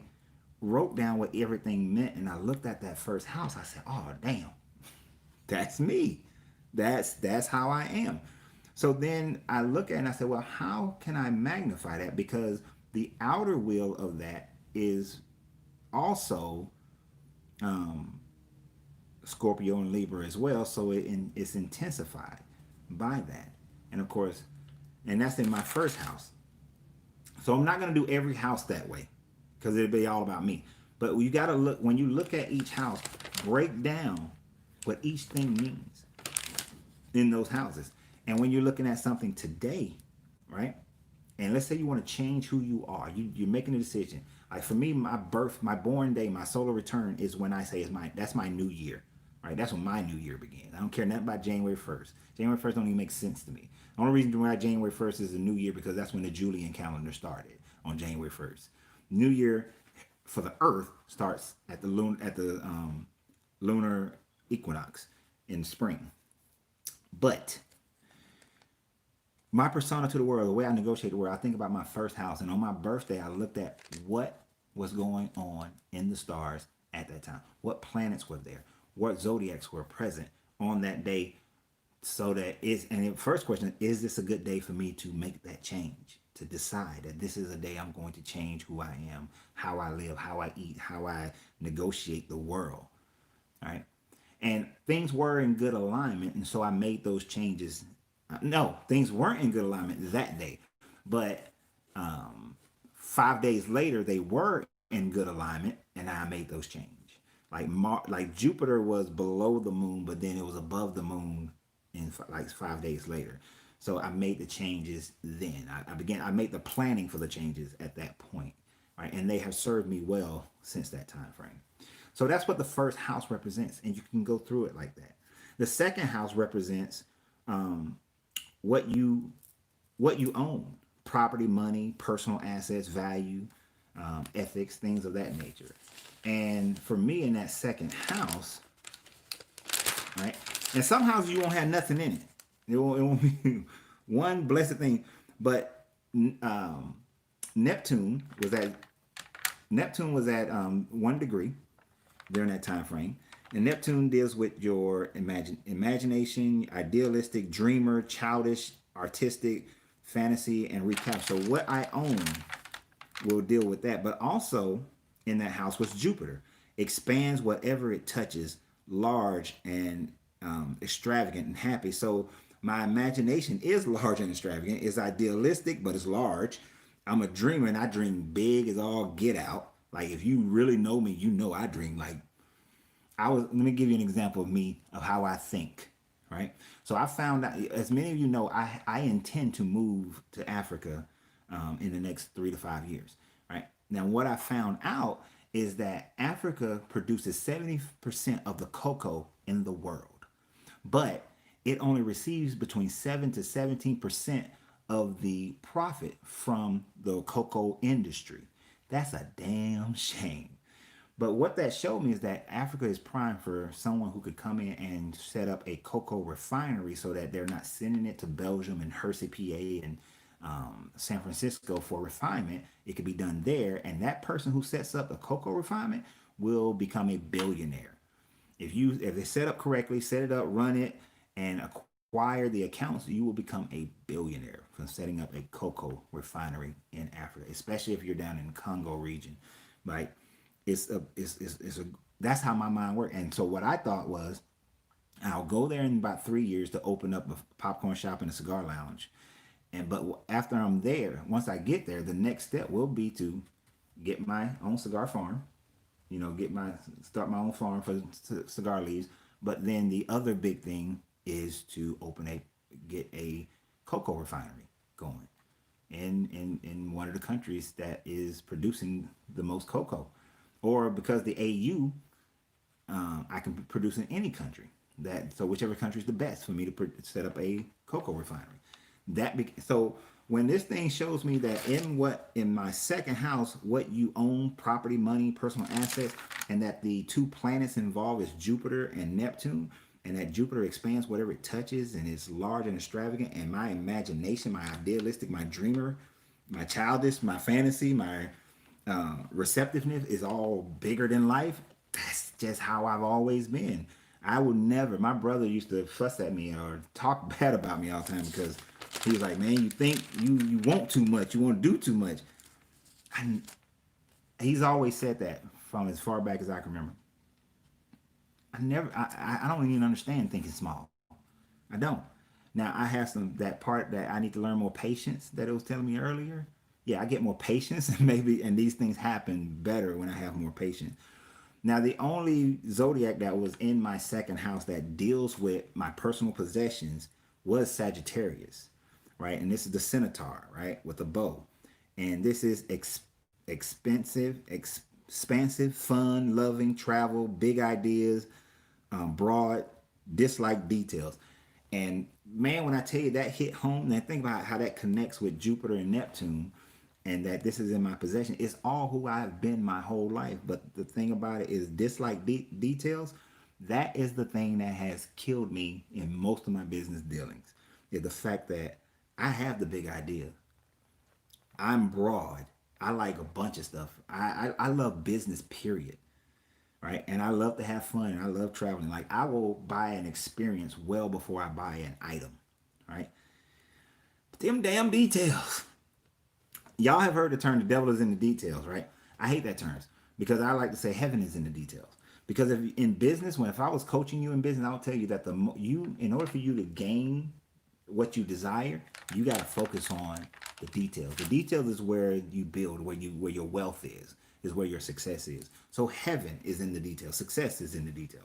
wrote down what everything meant and I looked at that first house, I said, oh, damn, that's me. That's how I am. So then I look at it and I said, well, how can I magnify that? Because the outer wheel of that is also Scorpio and Libra as well. So it's intensified by that. And of course, and that's in my first house. So I'm not going to do every house that way because it'll be all about me. But you got to look, when you look at each house, break down what each thing means in those houses. And when you're looking at something today, right? And let's say you want to change who you are, you're making a decision. Like for me, my born day, my solar return is when I say that's my new year, right? That's when my new year begins. I don't care nothing about January 1st. January 1st don't even make sense to me. The only reason why January 1st is the new year because that's when the Julian calendar started on January 1st. New year for the Earth starts at the lunar equinox in spring. But my persona to the world, the way I negotiate the world, I think about my first house. And on my birthday, I looked at what was going on in the stars at that time. What planets were there? What zodiacs were present on that day? So that is, and the first question, is this a good day for me to make that change? To decide that this is a day I'm going to change who I am, how I live, how I eat, how I negotiate the world. All right. And things were in good alignment. And so I made those changes. No, things weren't in good alignment that day. But 5 days later, they were in good alignment. And I made those changes. Like Jupiter was below the moon, but then it was above the moon in like 5 days later. So I made the changes then. I made the planning for the changes at that point. Right? And they have served me well since that time frame. So that's what the first house represents. And you can go through it like that. The second house represents what you own: property, money, personal assets, value, ethics, things of that nature. And for me, in that second house, right? And some houses you won't have nothing in it. It won't be one blessed thing. But Neptune was at 1 degree during that time frame. And Neptune deals with your imagination, idealistic, dreamer, childish, artistic, fantasy, and recap. So what I own will deal with that. But also in that house was Jupiter. Expands whatever it touches, large and extravagant and happy. So my imagination is large and extravagant. It's idealistic, but it's large. I'm a dreamer and I dream big as all get out. Like if you really know me, you know I dream like let me give you an example of me, of how I think, right? So I found out, as many of you know, I intend to move to Africa in the next 3 to 5 years, right? Now, what I found out is that Africa produces 70% of the cocoa in the world. But it only receives between 7 to 17% of the profit from the cocoa industry. That's a damn shame. But what that showed me is that Africa is prime for someone who could come in and set up a cocoa refinery so that they're not sending it to Belgium and Hershey, PA, and San Francisco for refinement. It could be done there, and that person who sets up a cocoa refinement will become a billionaire. If they set up correctly, set it up, run it, and acquire the accounts, you will become a billionaire from setting up a cocoa refinery in Africa, especially if you're down in the Congo region, right? It's a that's how my mind worked. And so what I thought was I'll go there in about 3 years to open up a popcorn shop and a cigar lounge. And but after I'm there, once I get there, the next step will be to get my own cigar farm, get my start my own farm for cigar leaves. But then the other big thing is to get a cocoa refinery going in one of the countries that is producing the most cocoa, or because the AU, I can produce in any country. So whichever country is the best for me to set up a cocoa refinery. So when this thing shows me that in my second house, what you own, property, money, personal assets, and that the two planets involved is Jupiter and Neptune, and that Jupiter expands whatever it touches and is large and extravagant, and my imagination, my idealistic, my dreamer, my childish, my fantasy, my receptiveness is all bigger than life. That's just how I've always been. I would never. My brother used to fuss at me or talk bad about me all the time because he was like, "Man, you think you want too much, you want to do too much." And he's always said that from as far back as I can remember. I don't even understand thinking small. I don't. Now I have that part that I need to learn more patience that it was telling me earlier. Yeah, I get more patience and these things happen better when I have more patience. Now the only zodiac that was in my second house that deals with my personal possessions was Sagittarius, right? And this is the centaur, right, with a bow. And this is expansive, fun, loving, travel, big ideas, broad, dislike details. And man, when I tell you that hit home, then think about how that connects with Jupiter and Neptune, and that this is in my possession. It's all who I've been my whole life. But the thing about it is, dislike details. That is the thing that has killed me in most of my business dealings. Is the fact that I have the big idea. I'm broad. I like a bunch of stuff. I love business, period. Right? And I love to have fun. I love traveling. Like I will buy an experience well before I buy an item. Right? But them damn details. Y'all have heard the term "the devil is in the details," right? I hate that term because I like to say heaven is in the details. Because if in business, if I was coaching you in business, I would tell you that in order for you to gain what you desire, you got to focus on the details. The details is where you build, where your wealth is where your success is. So heaven is in the detail. Success is in the detail.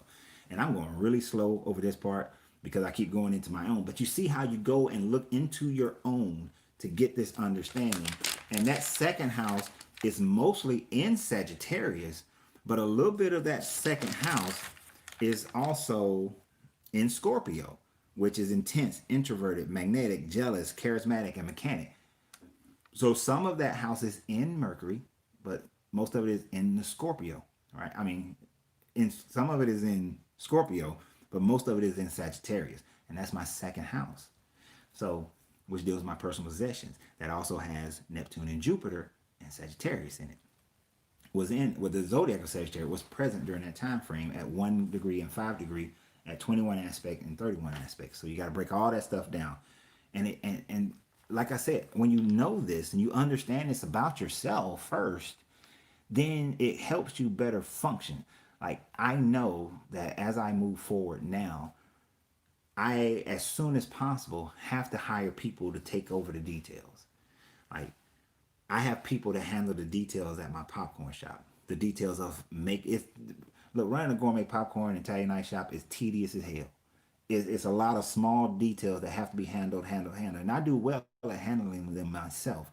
And I'm going really slow over this part because I keep going into my own. But you see how you go and look into your own to get this understanding. And that second house is mostly in Sagittarius, but a little bit of that second house is also in Scorpio, which is intense, introverted, magnetic, jealous, charismatic, and mechanic. So some of that house is in Mercury, but most of it is in the Scorpio, right? I mean, some of it is in Scorpio, but most of it is in Sagittarius, and that's my second house. So, which deals with my personal possessions. That also has Neptune and Jupiter and Sagittarius in it. Was in with the zodiac of Sagittarius was present during that time frame at 1 degree and 5 degree, at 21 aspect and 31 aspects. So you got to break all that stuff down, and like I said, when you know this and you understand this about yourself first, then it helps you better function. Like I know that as I move forward now, I, as soon as possible, have to hire people to take over the details. Like, I have people to handle the details at my popcorn shop. The details of look, running a gourmet popcorn Italian night shop is tedious as hell. It's a lot of small details that have to be handled. And I do well at handling them myself.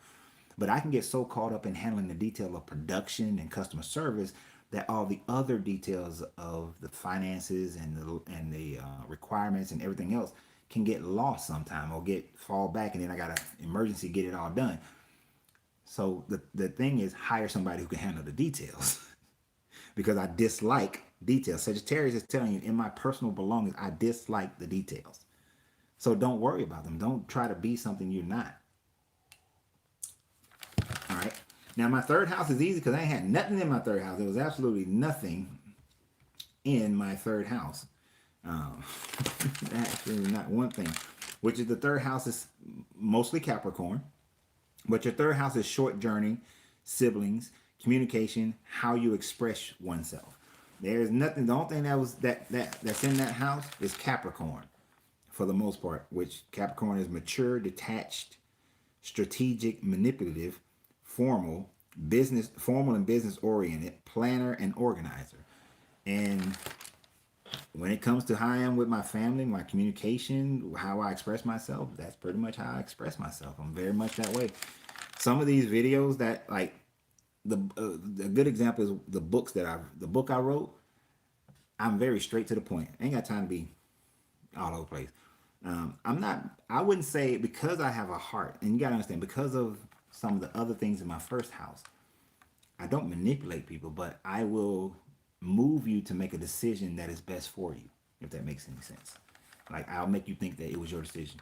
But I can get so caught up in handling the detail of production and customer service that all the other details of the finances and the requirements and everything else can get lost sometime or fall back, and then I got to emergency get it all done. So the thing is, hire somebody who can handle the details because I dislike details. Sagittarius is telling you, in my personal belongings, I dislike the details. So don't worry about them. Don't try to be something you're not. All right. Now my third house is easy because I ain't had nothing in my third house. There was absolutely nothing in my third house. Actually, not one thing. Which is the third house is mostly Capricorn. But your third house is short journey, siblings, communication, how you express oneself. There's nothing. The only thing that's in that house is Capricorn, for the most part. Which Capricorn is mature, detached, strategic, manipulative, formal and business oriented, planner and organizer. And when it comes to how I am with my family, my communication, how I express myself, that's pretty much how I express myself. I'm very much that way. Some of these videos that, like, a good example is the book I wrote. I'm very straight to the point. I ain't got time to be all over the place. I wouldn't say, because I have a heart, and you gotta understand, because of some of the other things in my first house, I don't manipulate people, but I will move you to make a decision that is best for you, if that makes any sense. Like, I'll make you think that it was your decision.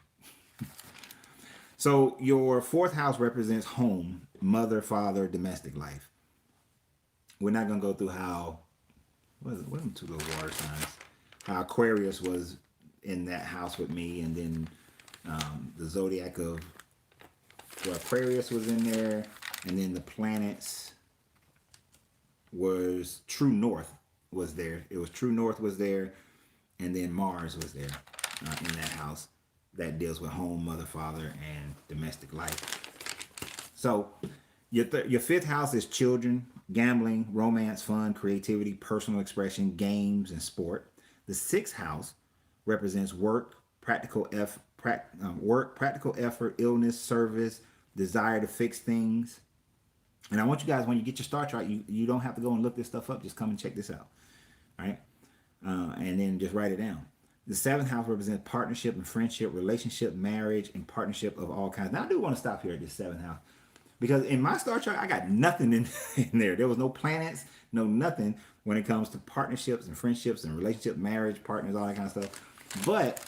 So your fourth house represents home, mother, father, domestic life. We're not gonna go through what are them two little water signs? How Aquarius was in that house with me, and then the zodiac of Aquarius was in there, and then the planets was True North was there. It was True North was there, and then Mars was there in that house that deals with home, mother, father, and domestic life. So your fifth house is children, gambling, romance, fun, creativity, personal expression, games, and sport. The sixth house represents work, practical effort, illness, service, desire to fix things. And I want you guys, when you get your star chart, you don't have to go and look this stuff up. Just come and check this out. All right? And then just write it down. The seventh house represents partnership and friendship, relationship, marriage, and partnership of all kinds. Now, I do want to stop here at this seventh house, because in my star chart, I got nothing in there. There was no planets, no nothing when it comes to partnerships and friendships and relationship, marriage, partners, all that kind of stuff. But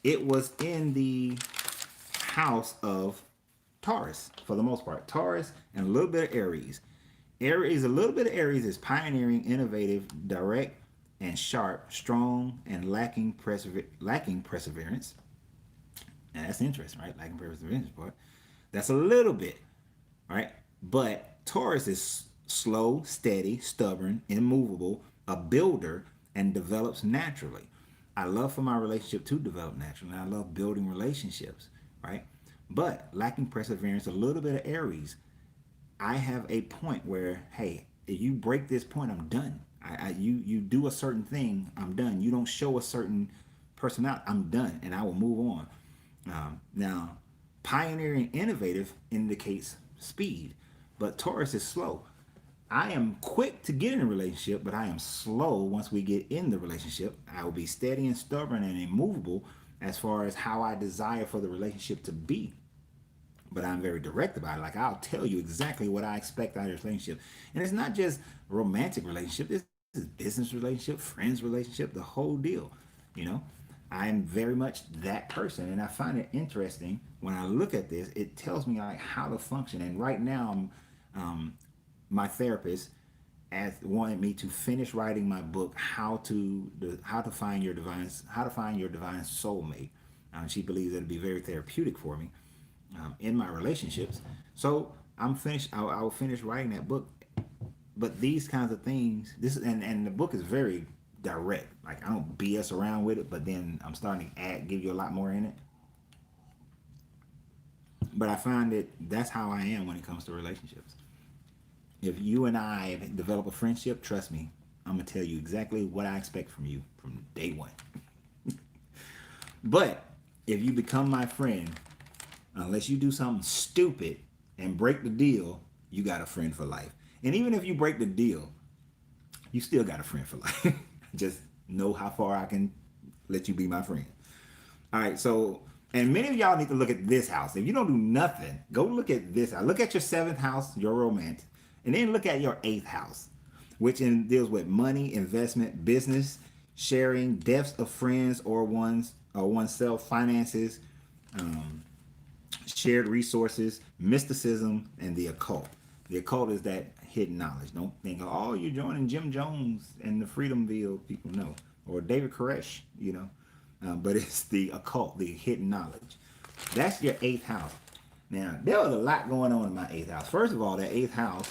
it was in the house of Taurus, for the most part. Taurus and a little bit of Aries. A little bit of Aries is pioneering, innovative, direct, and sharp, strong, and lacking perseverance. And that's interesting, right? Lacking perseverance part. That's a little bit, right? But Taurus is slow, steady, stubborn, immovable, a builder, and develops naturally. I love for my relationship to develop naturally. I love building relationships, right? But lacking perseverance, a little bit of Aries. I have a point where, hey, if you break this point, I'm done. You do a certain thing, I'm done. You don't show a certain personality, I'm done, and I will move on. Now, pioneering, innovative indicates speed, but Taurus is slow. I am quick to get in a relationship, but I am slow once we get in the relationship. I will be steady and stubborn and immovable as far as how I desire for the relationship to be. But I'm very direct about it. Like, I'll tell you exactly what I expect out of this relationship. And it's not just romantic relationship. This is business relationship, friends relationship, the whole deal. You know, I'm very much that person. And I find it interesting when I look at this. It tells me like how to function. And right now, my therapist wanted me to finish writing my book, how to find your divine soulmate. She believes it'll be very therapeutic for me in my relationships. So I'm finished. I will finish writing that book. But these kinds of things, and the book is very direct. Like, I don't BS around with it, but then I'm starting to give you a lot more in it. But I find that that's how I am when it comes to relationships. If you and I develop a friendship, trust me, I'm going to tell you exactly what I expect from you from day one. But if you become my friend, unless you do something stupid and break the deal, you got a friend for life. And even if you break the deal, you still got a friend for life. Just know how far I can let you be my friend. All right, so and many of y'all need to look at this house. If you don't do nothing, go look at this house. Look at your seventh house, your romance, and then look at your eighth house, which deals with money, investment, business, sharing, deaths of friends or oneself, finances, um, shared resources, mysticism, and the occult. The occult is that hidden knowledge. Don't think, oh, you're joining Jim Jones and the Freedomville people. No, or David Koresh, but it's the occult, the hidden knowledge. That's your eighth house. Now, there was a lot going on in my eighth house. First of all, that eighth house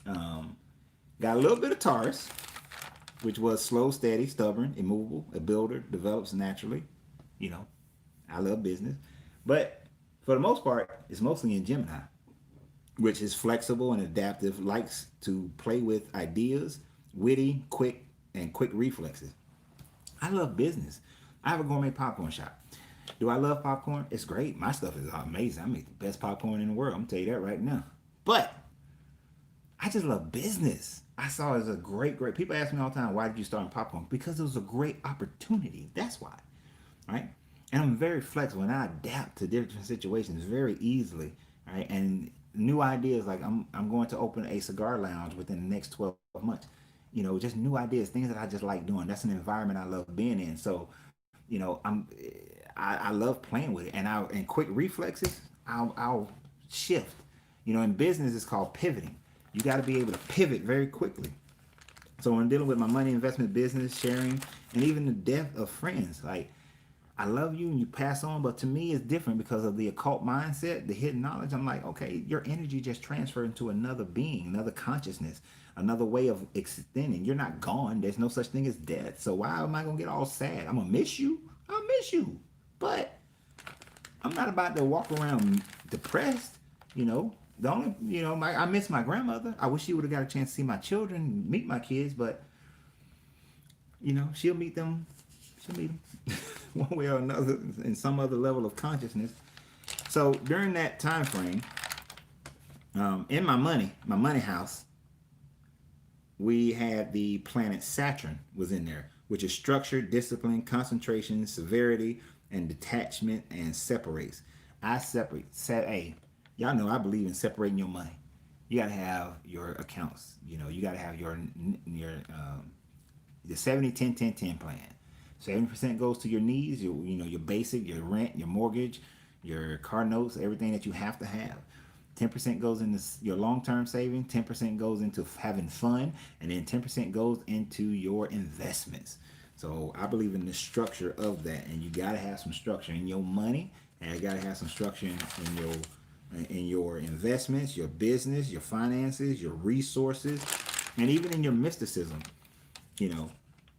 um, got a little bit of Taurus, which was slow, steady, stubborn, immovable, a builder, develops naturally. You know, I love business. But for the most part, it's mostly in Gemini, which is flexible and adaptive, likes to play with ideas, witty, quick reflexes. I love business. I have a gourmet popcorn shop. Do I love popcorn? It's great. My stuff is amazing. I make the best popcorn in the world. I'm gonna tell you that right now. But I just love business. I saw it as a great. People ask me all the time, why did you start in popcorn? Because it was a great opportunity. That's why, right? And I'm very flexible and I adapt to different situations very easily, right? And new ideas, like I'm going to open a cigar lounge within the next 12 months. Just new ideas, things that I just like doing. That's an environment I love being in. So, I love playing with it, and quick reflexes. I'll shift. In business, it's called pivoting. You got to be able to pivot very quickly. So when dealing with my money, investment, business, sharing, and even the death of friends, like I love you and you pass on, but to me it's different because of the occult mindset, the hidden knowledge. I'm like, okay, your energy just transferred into another being, another consciousness, another way of extending. You're not gone. There's no such thing as death. So why am I gonna get all sad? I'm gonna miss you. I'll miss you, but I'm not about to walk around depressed. The only, I miss my grandmother. I wish she would have got a chance to see my children, meet my kids, but she'll meet them. She'll meet them one way or another in some other level of consciousness. So during that time frame, in my money house, we had the planet Saturn was in there, which is structure, discipline, concentration, severity, and detachment, and separates. I separate. Y'all know I believe in separating your money. You got to have your accounts. You got to have the 70-10-10-10 plan. 70% goes to your needs, your basic, your rent, your mortgage, your car notes, everything that you have to have. 10% goes into your long-term saving, 10% goes into having fun, and then 10% goes into your investments. So I believe in the structure of that, and you gotta have some structure in your money, and you gotta have some structure in your investments, your business, your finances, your resources, and even in your mysticism. You know,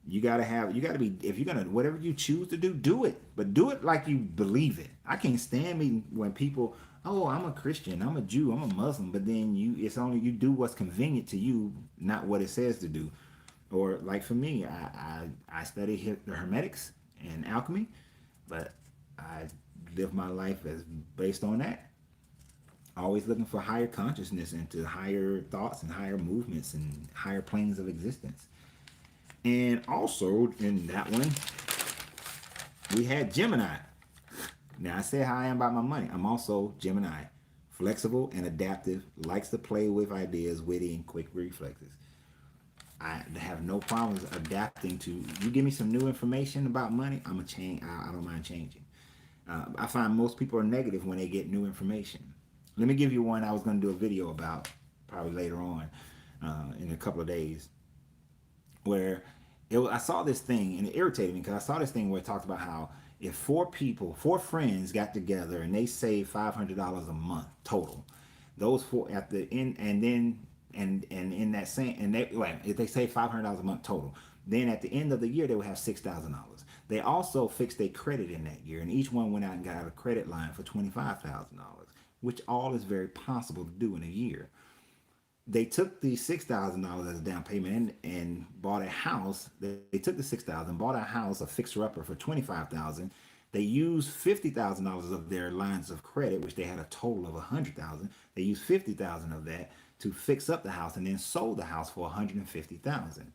you gotta be, if you're gonna, whatever you choose to do it, but do it like you believe it. I can't stand me when people, oh, I'm a Christian, I'm a Jew, I'm a Muslim, but then it's only you do what's convenient to you, not what it says to do. Or like for me, I study the Hermetics and alchemy, but I live my life as based on that. Always looking for higher consciousness and to higher thoughts and higher movements and higher planes of existence. And also in that one, we had Gemini. Now I said how I am about my money. I'm also Gemini. Flexible and adaptive, likes to play with ideas, witty and quick reflexes. I have no problems adapting to, you give me some new information about money, I'm a change. I don't mind changing. I find most people are negative when they get new information. Let me give you one I was going to do a video about probably later on in a couple of days, where I saw this thing and it irritated me because I saw this thing where it talked about how if four friends got together and they saved $500 a month total, those four at the end, and then and in that same, and they, like, if they save $500 a month total, then at the end of the year they would have $6,000. They also fixed their credit in that year, and each one went out and got a credit line for $25,000, which all is very possible to do in a year. They took the $6,000 as a down payment and bought a house. They took the $6,000, bought a house, a fixer upper for $25,000. They used $50,000 of their lines of credit, which they had a total of $100,000. They used $50,000 of that to fix up the house, and then sold the house for $150,000.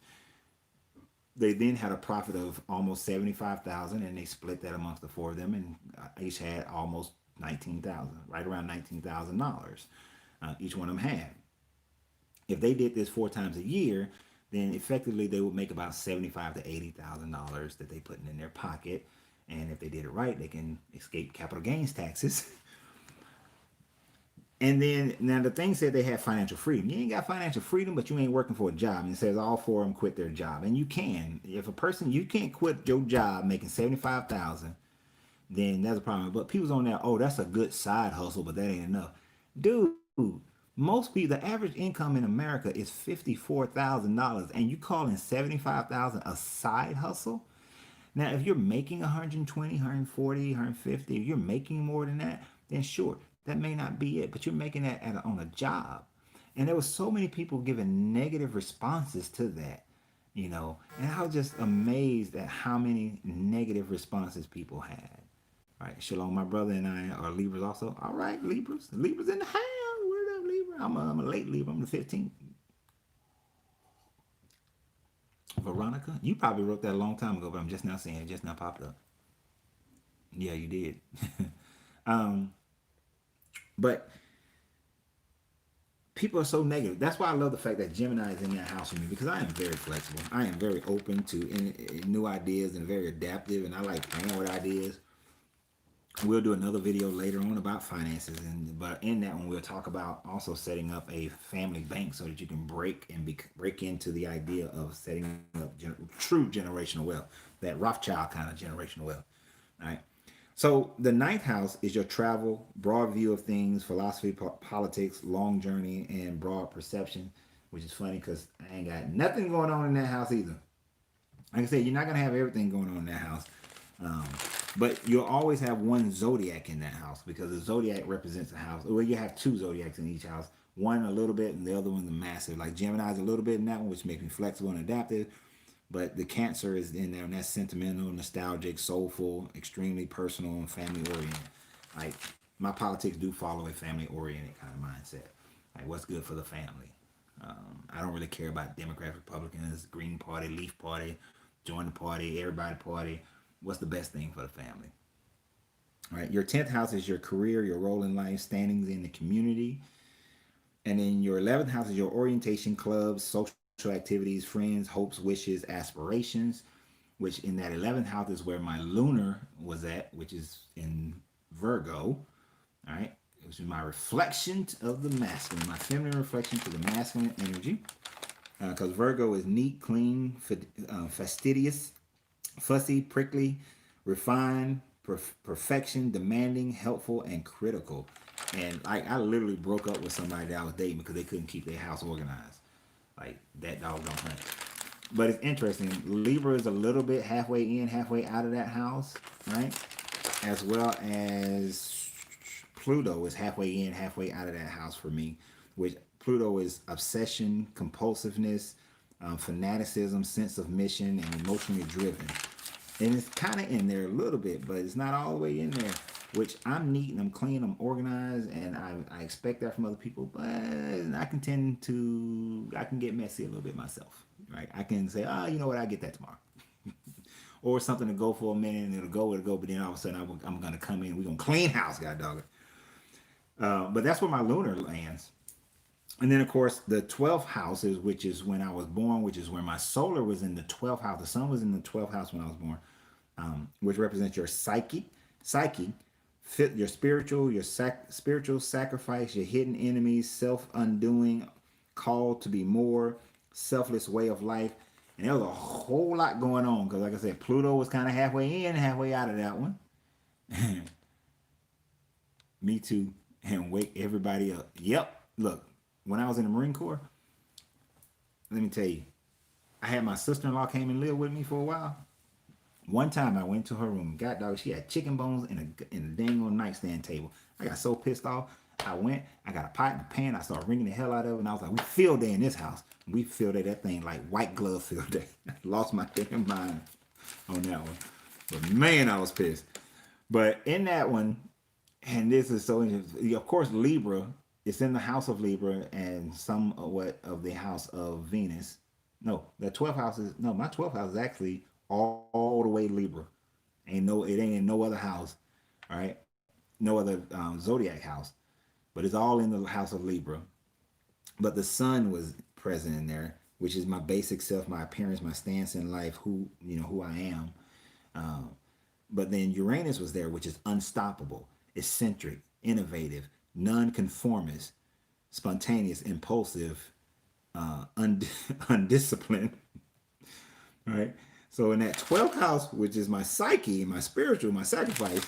They then had a profit of almost 75,000, and they split that amongst the four of them, and each had almost 19,000, right around $19,000. Each one of them had. If they did this 4 times a year, then effectively they would make about 75 to $80,000 that they put in their pocket. And if they did it right, they can escape capital gains taxes. And then now the thing said they had financial freedom. You ain't got financial freedom, but you ain't working for a job. And it says all four of them quit their job, and you can. If a person you can't quit your job making 75,000, then that's a problem. But people's on there, oh, that's a good side hustle, but that ain't enough, dude. Most people, the average income in America is $54,000, and you calling 75,000 a side hustle? Now, if you're making 120, 140, 150, if you're making more than that, then sure, that may not be it. But you're making that on a job, and there was so many people giving negative responses to that, and I was just amazed at how many negative responses people had. All right, Shalom, my brother and I are Libras also. All right, Libras in the house. Word up, Libra. I'm a late Libra. I'm the 15th. Veronica, you probably wrote that a long time ago, but I'm just now seeing it. Just now popped up. Yeah, you did. um, but people are so negative. That's why I love the fact that Gemini is in that house with me, because I am very flexible. I am very open to new ideas and very adaptive, and I like playing with ideas. We'll do another video later on about finances, but in that one we'll talk about also setting up a family bank so that you can break into the idea of setting up true generational wealth, that Rothschild kind of generational wealth. All right. So the ninth house is your travel, broad view of things, philosophy, politics, long journey, and broad perception, which is funny because I ain't got nothing going on in that house either. Like I said, you're not gonna have everything going on in that house. Um, but you'll always have one zodiac in that house, because the zodiac represents a house. Well, you have two zodiacs in each house. One a little bit and the other one the massive. Like Gemini's a little bit in that one, which makes me flexible and adaptive. But the Cancer is in there, and that's sentimental, nostalgic, soulful, extremely personal, and family oriented. Like my politics do follow a family oriented kind of mindset. Like what's good for the family. I don't really care about Democrats, Republicans, Green Party, Leaf Party, join the party, everybody party. What's the best thing for the family? All right. Your 10th house is your career, your role in life, standings in the community. And then your 11th house is your orientation, clubs, social activities, friends, hopes, wishes, aspirations, which in that 11th house is where my lunar was at, which is in Virgo. All right. Which is my reflection of the masculine, my feminine reflection to the masculine energy. Because Virgo is neat, clean, fastidious, fussy, prickly, refined, perfection, demanding, helpful, and critical. And I literally broke up with somebody that I was dating because they couldn't keep their house organized. Like that dog don't hunt. But it's interesting. Libra is a little bit halfway in, halfway out of that house, right? As well as Pluto is halfway in, halfway out of that house for me. Which Pluto is obsession, compulsiveness, fanaticism, sense of mission, and emotionally driven. And it's kind of in there a little bit, but it's not all the way in there. Which I'm neat and I'm clean, I'm organized, and I expect that from other people. But I can get messy a little bit myself, right? I can say, you know what, I get that tomorrow. Or something to go for a minute and it'll go, but then all of a sudden I'm going to come in, we're going to clean house, god dog it. But that's where my lunar lands. And then, of course, the 12th house is, which is when I was born, which is where my solar was in the 12th house. The sun was in the 12th house when I was born, which represents your psyche, your spiritual, spiritual sacrifice, your hidden enemies, self-undoing, called to be more, selfless way of life. And there was a whole lot going on because, like I said, Pluto was kind of halfway in, halfway out of that one. Me too. And wake everybody up. Yep. Look, when I was in the Marine Corps, let me tell you, I had my sister-in-law came and lived with me for a while. One time I went to her room. God dog, she had chicken bones in a dang on nightstand table. I got so pissed off. I got a pot and a pan. I started wringing the hell out of it. And I was like, we field day in this house. We field day that thing like white glove field day. I lost my damn mind on that one. But man, I was pissed. But in that one, and this is so interesting. Of course, Libra, it's in the house of Libra and somewhat of the house of Venus. No, the 12th house is no. My 12th house is actually all the way Libra. It ain't in no other house. All right, no other zodiac house, but it's all in the house of Libra. But the sun was present in there, which is my basic self, my appearance, my stance in life, who I am. Um, but then Uranus was there, which is unstoppable, eccentric, innovative, nonconformist, spontaneous, impulsive, undisciplined, right? So in that 12th house, which is my psyche, my spiritual, my sacrifice,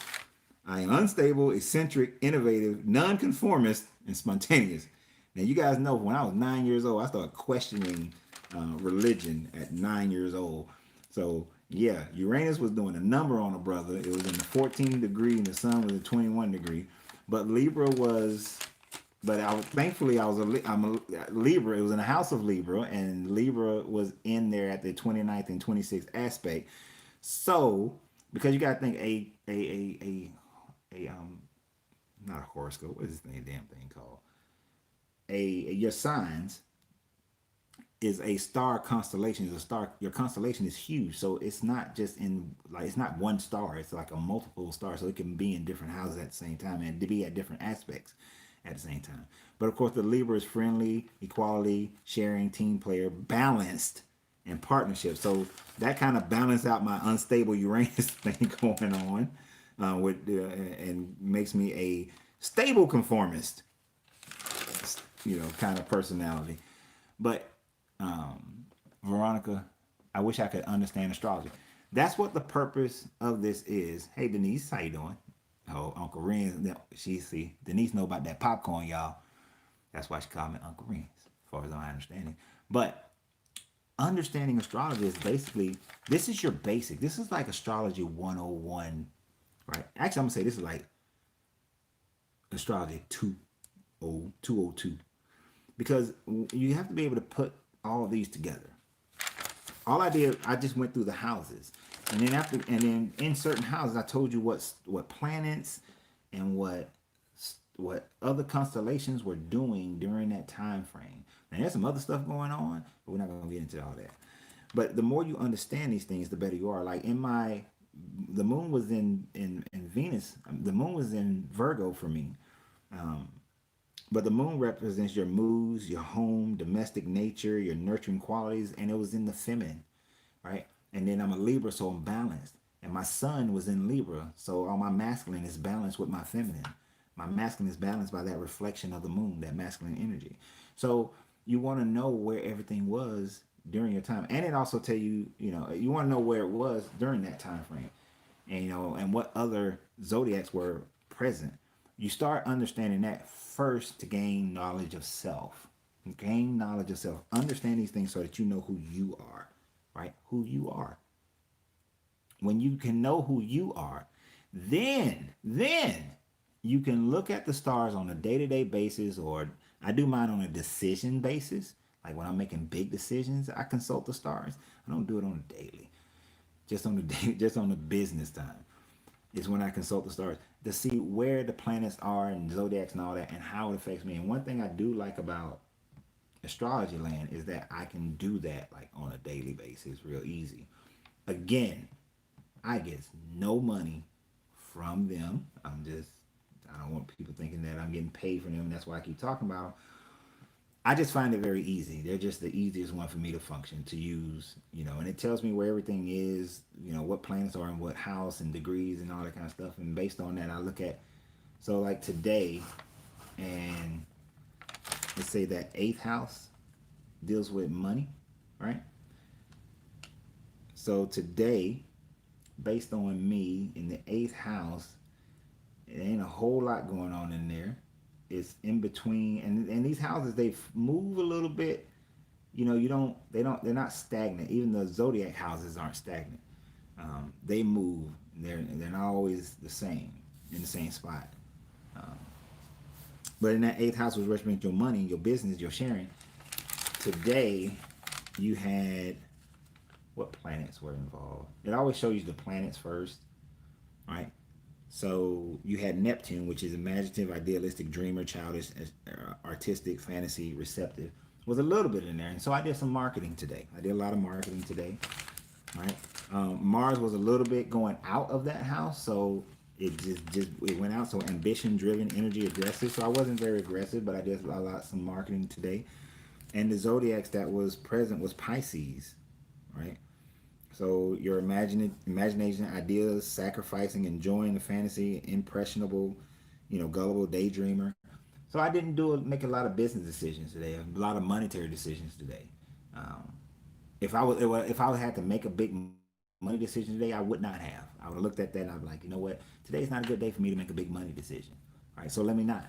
I am unstable, eccentric, innovative, nonconformist, and spontaneous. Now you guys know when I was 9 years old, I started questioning religion at 9 years old. So yeah, Uranus was doing a number on a brother. It was in the 14 degree, and the sun was at 21 degree. But Libra was but thankfully I'm a Libra. It was in the house of Libra, and Libra was in there at the 29th and 26th aspect. So because you got to think a not a horoscope. What is this damn thing called? Your signs is a star constellation. Is a star. Your constellation is huge, so it's not just in like it's not one star. It's like a multiple star, so it can be in different houses at the same time and to be at different aspects at the same time. But of course, the Libra is friendly, equality, sharing, team player, balanced, and partnership. So that kind of balanced out my unstable Uranus thing going on, and makes me a stable conformist, kind of personality. But Veronica, I wish I could understand astrology. That's what the purpose of this is. Hey Denise, how you doing? Oh, Uncle Renz, she see Denise know about that popcorn, y'all. That's why she called me Uncle Renz, as far as I understand it. But understanding astrology is basically this is your basic. This is like astrology 101, right? Actually, I'm gonna say this is like astrology 202 because you have to be able to put all of these together. All I did, I just went through the houses, and then in certain houses, I told you what planets and what other constellations were doing during that time frame. Now there's some other stuff going on, but we're not going to get into all that. But the more you understand these things, the better you are. Like the moon was in Venus. The moon was in Virgo for me. Um, but the moon represents your moods, your home, domestic nature, your nurturing qualities, and it was in the feminine, right? And then I'm a Libra, so I'm balanced. And my sun was in Libra, so all my masculine is balanced with my feminine. My masculine is balanced by that reflection of the moon, that masculine energy. So you want to know where everything was during your time, and it also tell you, you want to know where it was during that time frame, and and what other zodiacs were present. You start understanding that first to gain knowledge of self. Gain knowledge of self. Understand these things so that you know who you are, right? Who you are. When you can know who you are, then you can look at the stars on a day-to-day basis, or I do mine on a decision basis. Like when I'm making big decisions, I consult the stars. I don't do it on a daily, just on the day, just on the business time. Is when I consult the stars to see where the planets are and zodiacs and all that and how it affects me. And one thing I do like about astrology land is that I can do that like on a daily basis real easy. Again, I get no money from them. I don't want people thinking that I'm getting paid for them. That's why I keep talking about them. I just find it very easy. They're just the easiest one for me to function, to use, and it tells me where everything is, what planets are in what house and degrees and all that kind of stuff. And based on that, I look at, so like today, and let's say that eighth house deals with money, right? So today, based on me in the eighth house, it ain't a whole lot going on in there. It's in between, and these houses they move a little bit. They're not stagnant. Even the zodiac houses aren't stagnant. They move. They're not always the same in the same spot. Um, but in that eighth house, which represents your money, your business, your sharing. Today, you had what planets were involved. It always shows you the planets first, right? So you had Neptune, which is imaginative, idealistic, dreamer, childish, artistic, fantasy, receptive. was a little bit in there. And so I did some marketing today. I did a lot of marketing today, right? Mars was a little bit going out of that house, so it went out. So ambition driven, energy aggressive. So I wasn't very aggressive, but I did a lot some marketing today. And the zodiacs that was present was Pisces, right? So your imagination, ideas, sacrificing, enjoying the fantasy, impressionable, gullible daydreamer. So I didn't make a lot of business decisions today, a lot of monetary decisions today. Um, if I had to make a big money decision today, I would not have. I would have looked at that and I'd be like, you know what? Today's not a good day for me to make a big money decision. All right, so let me not.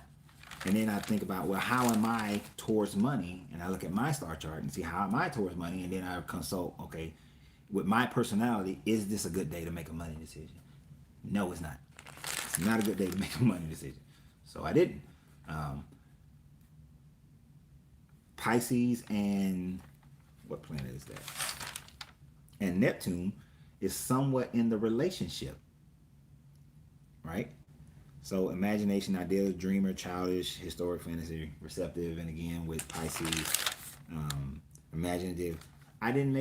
And then I think about, well, how am I towards money? And I look at my star chart and see how am I towards money, and then I consult, okay, with my personality, is this a good day to make a money decision? No, it's not. It's not a good day to make a money decision. So I didn't. Um, Pisces and what planet is that? And Neptune is somewhat in the relationship, right? So imagination, ideas, dreamer, childish, historic, fantasy, receptive, and again with Pisces, imaginative. I didn't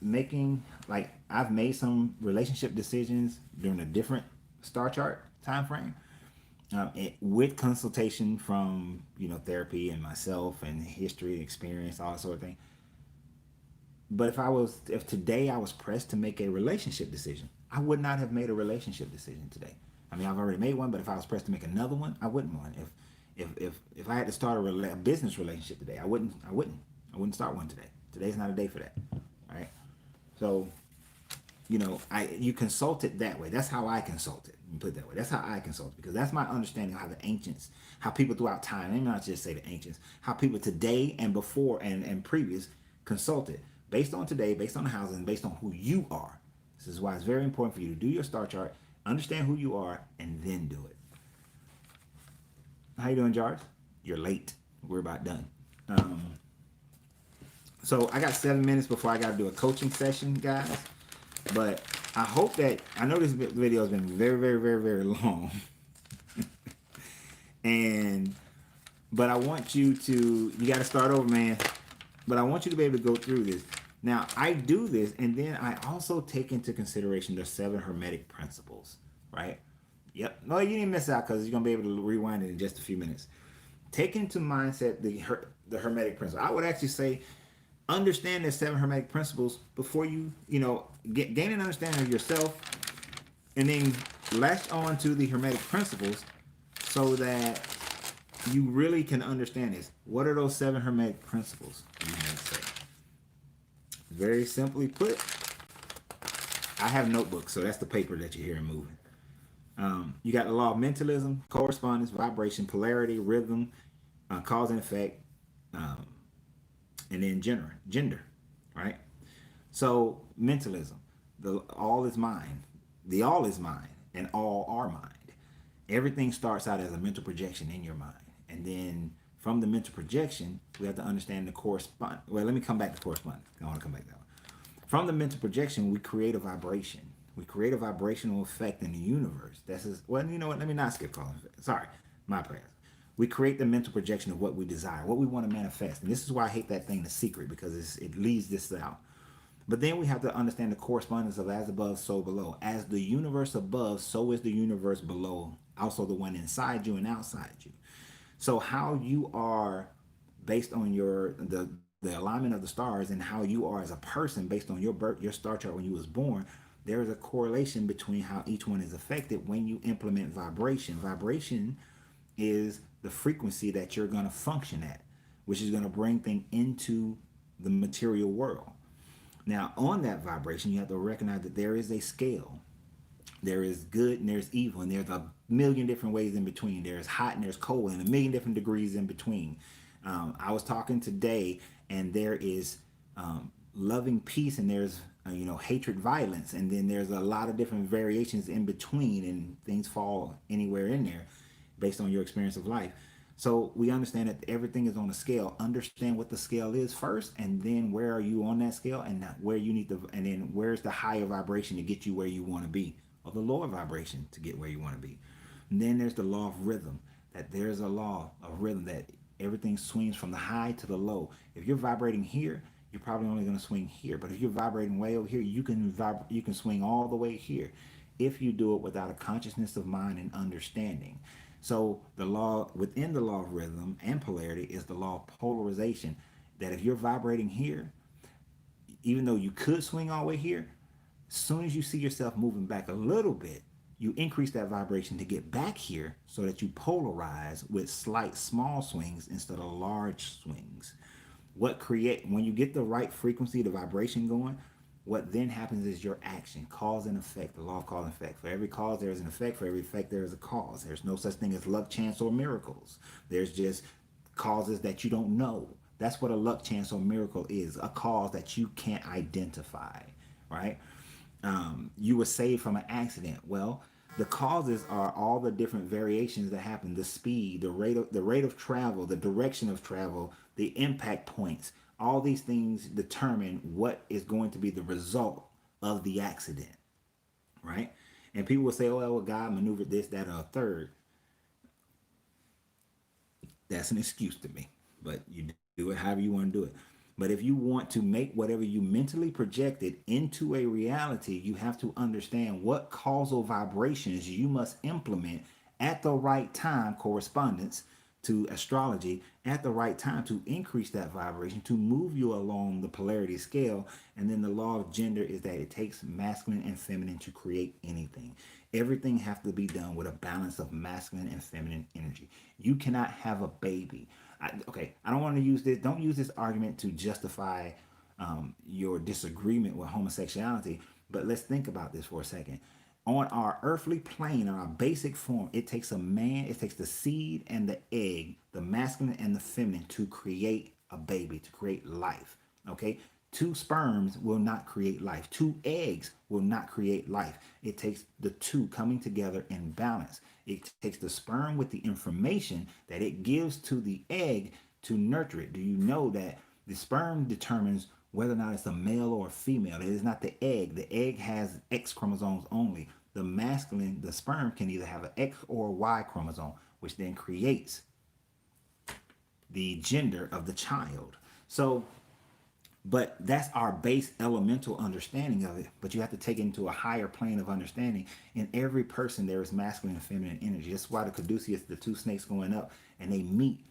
making like I've made some relationship decisions during a different star chart time frame, with consultation from therapy and myself and history, experience, all that sort of thing. But if today I was pressed to make a relationship decision, I would not have made a relationship decision today. I mean, I've already made one, but if I was pressed to make another one, I wouldn't want. If I had to start a business relationship today, I wouldn't start one today. Today's not a day for that, right? So, you consult it that way. That's how I consult it. You put it that way. That's how I consult it, because that's my understanding of how the ancients, how people throughout time, and not just say the ancients, how people today and before and previous consulted based on today, based on the houses, and based on who you are. This is why it's very important for you to do your star chart, understand who you are, and then do it. How you doing, Jarvis? You're late. We're about done. So I got 7 minutes before I got to do a coaching session, guys. But I hope that, I know this video has been very, very, very, very long. But I want you got to start over, man. But I want you to be able to go through this. Now, I do this, and then I also take into consideration the 7 Hermetic principles, right? Yep. No, you didn't miss out, because you're going to be able to rewind it in just a few minutes. Take into mindset the Hermetic principle. I would actually say, understand the 7 Hermetic principles before you, gain an understanding of yourself, and then latch on to the Hermetic principles so that you really can understand this. What are those 7 Hermetic principles? You might say. Very simply put, I have notebooks, so that's the paper that you hear moving. You got the law of mentalism, correspondence, vibration, polarity, rhythm, cause and effect, and then gender, right? So mentalism, the all is mine, and all are mind. Everything starts out as a mental projection in your mind, and then from the mental projection, we have to understand the correspond. Well, let me come back to correspondence. I want to come back to that one. From the mental projection, we create a vibration. We create a vibrational effect in the universe. Well, you know what? Let me not skip calling. Sorry, my bad. We create the mental projection of what we desire, what we want to manifest. And this is why I hate that thing, The Secret, because it leaves this out. But then we have to understand the correspondence of as above, so below. As the universe above, so is the universe below. Also the one inside you and outside you. So how you are based on the alignment of the stars, and how you are as a person based on your star chart when you was born, there is a correlation between how each one is affected when you implement vibration. Vibration is the frequency that you're going to function at, which is going to bring things into the material world. Now, on that vibration, you have to recognize that there is a scale. There is good and there's evil, and there's a million different ways in between. There's hot and there's cold, and a million different degrees in between. I was talking today, and there is loving peace, and there's hatred, violence, and then there's a lot of different variations in between, and things fall anywhere in there based on your experience of life. So we understand that everything is on a scale. Understand what the scale is first, and then where are you on that scale, and where you need to, and then where's the higher vibration to get you where you want to be, or the lower vibration to get where you want to be. And then there's the law of rhythm. That there's a law of rhythm that Everything swings from the high to the low. If you're vibrating here, you're probably only going to swing here. But if you're vibrating way over here, you can swing all the way here if you do it without a consciousness of mind and understanding. So the law within the law of rhythm and polarity is the law of polarization. That if you're vibrating here, even though you could swing all the way here, as soon as you see yourself moving back a little bit, you increase that vibration to get back here so that you polarize with slight small swings instead of large swings. When you get the right frequency, the vibration going, what then happens is your action, cause and effect, the law of cause and effect. For every cause, there is an effect. For every effect, there is a cause. There's no such thing as luck, chance, or miracles. There's just causes that you don't know. That's what a luck, chance, or miracle is, a cause that you can't identify, right? You were saved from an accident. Well, the causes are all the different variations that happen: the speed, the rate of travel, the direction of travel, the impact points. All these things determine what is going to be the result of the accident, right? And people will say, "Oh, well, God maneuvered this, that, or a third." That's an excuse to me, but you do it however you want to do it. But if you want to make whatever you mentally projected into a reality, you have to understand what causal vibrations you must implement at the right time, correspondence to astrology, at the right time to increase that vibration, to move you along the polarity scale. And then the law of gender is that it takes masculine and feminine to create anything. Everything has to be done with a balance of masculine and feminine energy. You cannot have a baby. I don't want to use this. Don't use this argument to justify your disagreement with homosexuality. But let's think about this for a second. On our earthly plane, on our basic form, it takes a man, it takes the seed and the egg, the masculine and the feminine, to create a baby, to create life. Okay? Two sperms will not create life. Two eggs will not create life. It takes the two coming together in balance. It takes the sperm with the information that it gives to the egg to nurture it. Do you know that the sperm determines whether or not it's a male or a female? It is not the egg. The egg has X chromosomes only. The masculine, the sperm, can either have an X or a Y chromosome, which then creates the gender of the child. So, but that's our base elemental understanding of it. But you have to take it into a higher plane of understanding. In every person, there is masculine and feminine energy. That's why the caduceus, the two snakes going up, and they meet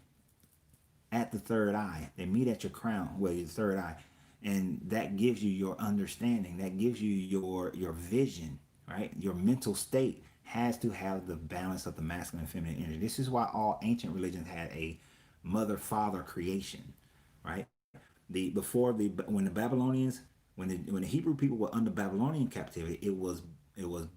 at the third eye. They meet at your crown, well, your third eye. And that gives you your understanding. That gives you your vision, right? Your mental state has to have the balance of the masculine and feminine energy. This is why all ancient religions had a mother-father creation, right? When the Babylonians, when the Hebrew people were under Babylonian captivity, it was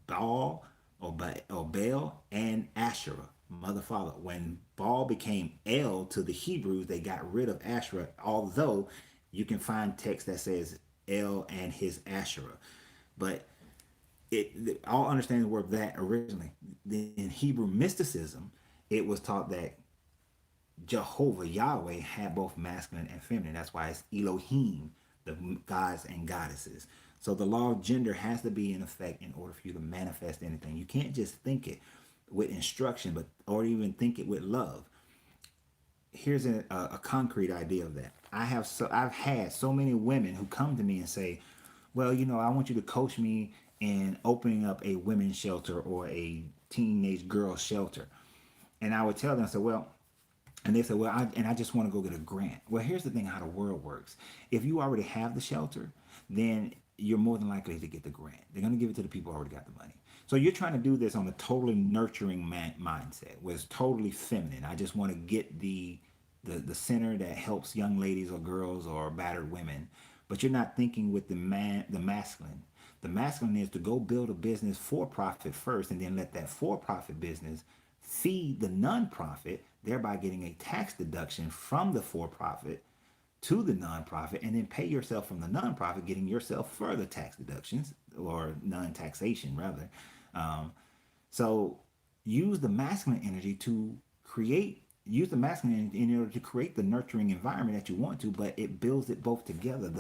Baal or Baal and Asherah, mother father. When Baal became El to the Hebrews, they got rid of Asherah. Although you can find text that says El and his Asherah, but all understandings were that originally. In Hebrew mysticism, it was taught that Jehovah, Yahweh, had both masculine and feminine. That's why it's Elohim, the gods and goddesses. So the law of gender has to be in effect in order for you to manifest anything. You can't just think it with instruction, or even think it with love. Here's a concrete idea of that. I've had so many women who come to me and say, well, I want you to coach me in opening up a women's shelter or a teenage girl shelter. And I would tell them, I said, well, and they said, well, I just want to go get a grant. Well, here's the thing how the world works. If you already have the shelter, then you're more than likely to get the grant. They're going to give it to the people who already got the money. So you're trying to do this on a totally nurturing mindset, where it's totally feminine. I just want to get the center that helps young ladies or girls or battered women. But you're not thinking with the masculine. The masculine is to go build a business for profit first, and then let that for-profit business feed the non-profit, thereby getting a tax deduction from the for-profit to the non-profit, and then pay yourself from the non-profit, getting yourself further tax deductions, or non-taxation rather. So use the masculine energy to use the masculine energy in order to create the nurturing environment that you want to, but it builds it both together.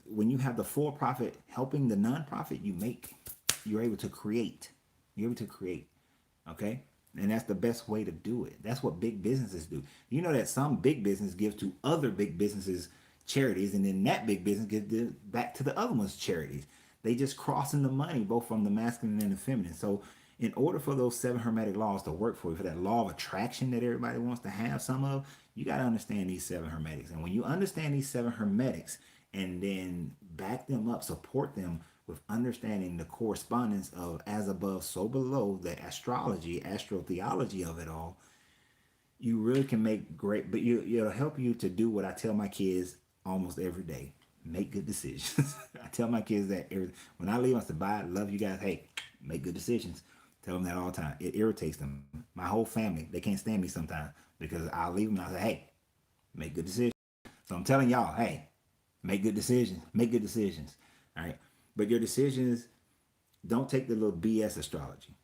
When you have the for-profit helping the non-profit, you're able to create. You're able to create. Okay? And that's the best way to do it. That's what big businesses do. You know that some big business gives to other big businesses charities, and then that big business gives it back to the other one's charities. They just crossing the money both from the masculine and the feminine. So in order for those seven hermetic laws to work for you, for that law of attraction that everybody wants to have some of, you got to understand these seven hermetics. And when you understand these seven hermetics and then back them up, support them with understanding the correspondence of as above, so below, the astrology, astrotheology of it all, you really can make great, but it'll help you to do what I tell my kids almost every day: make good decisions. I tell my kids that when I leave, I say, bye, love you guys. Hey, make good decisions. Tell them that all the time. It irritates them. My whole family, they can't stand me sometimes because I'll leave them and I'll say, hey, make good decisions. So I'm telling y'all, hey, make good decisions. Make good decisions. All right. But your decisions, don't take the little BS astrology,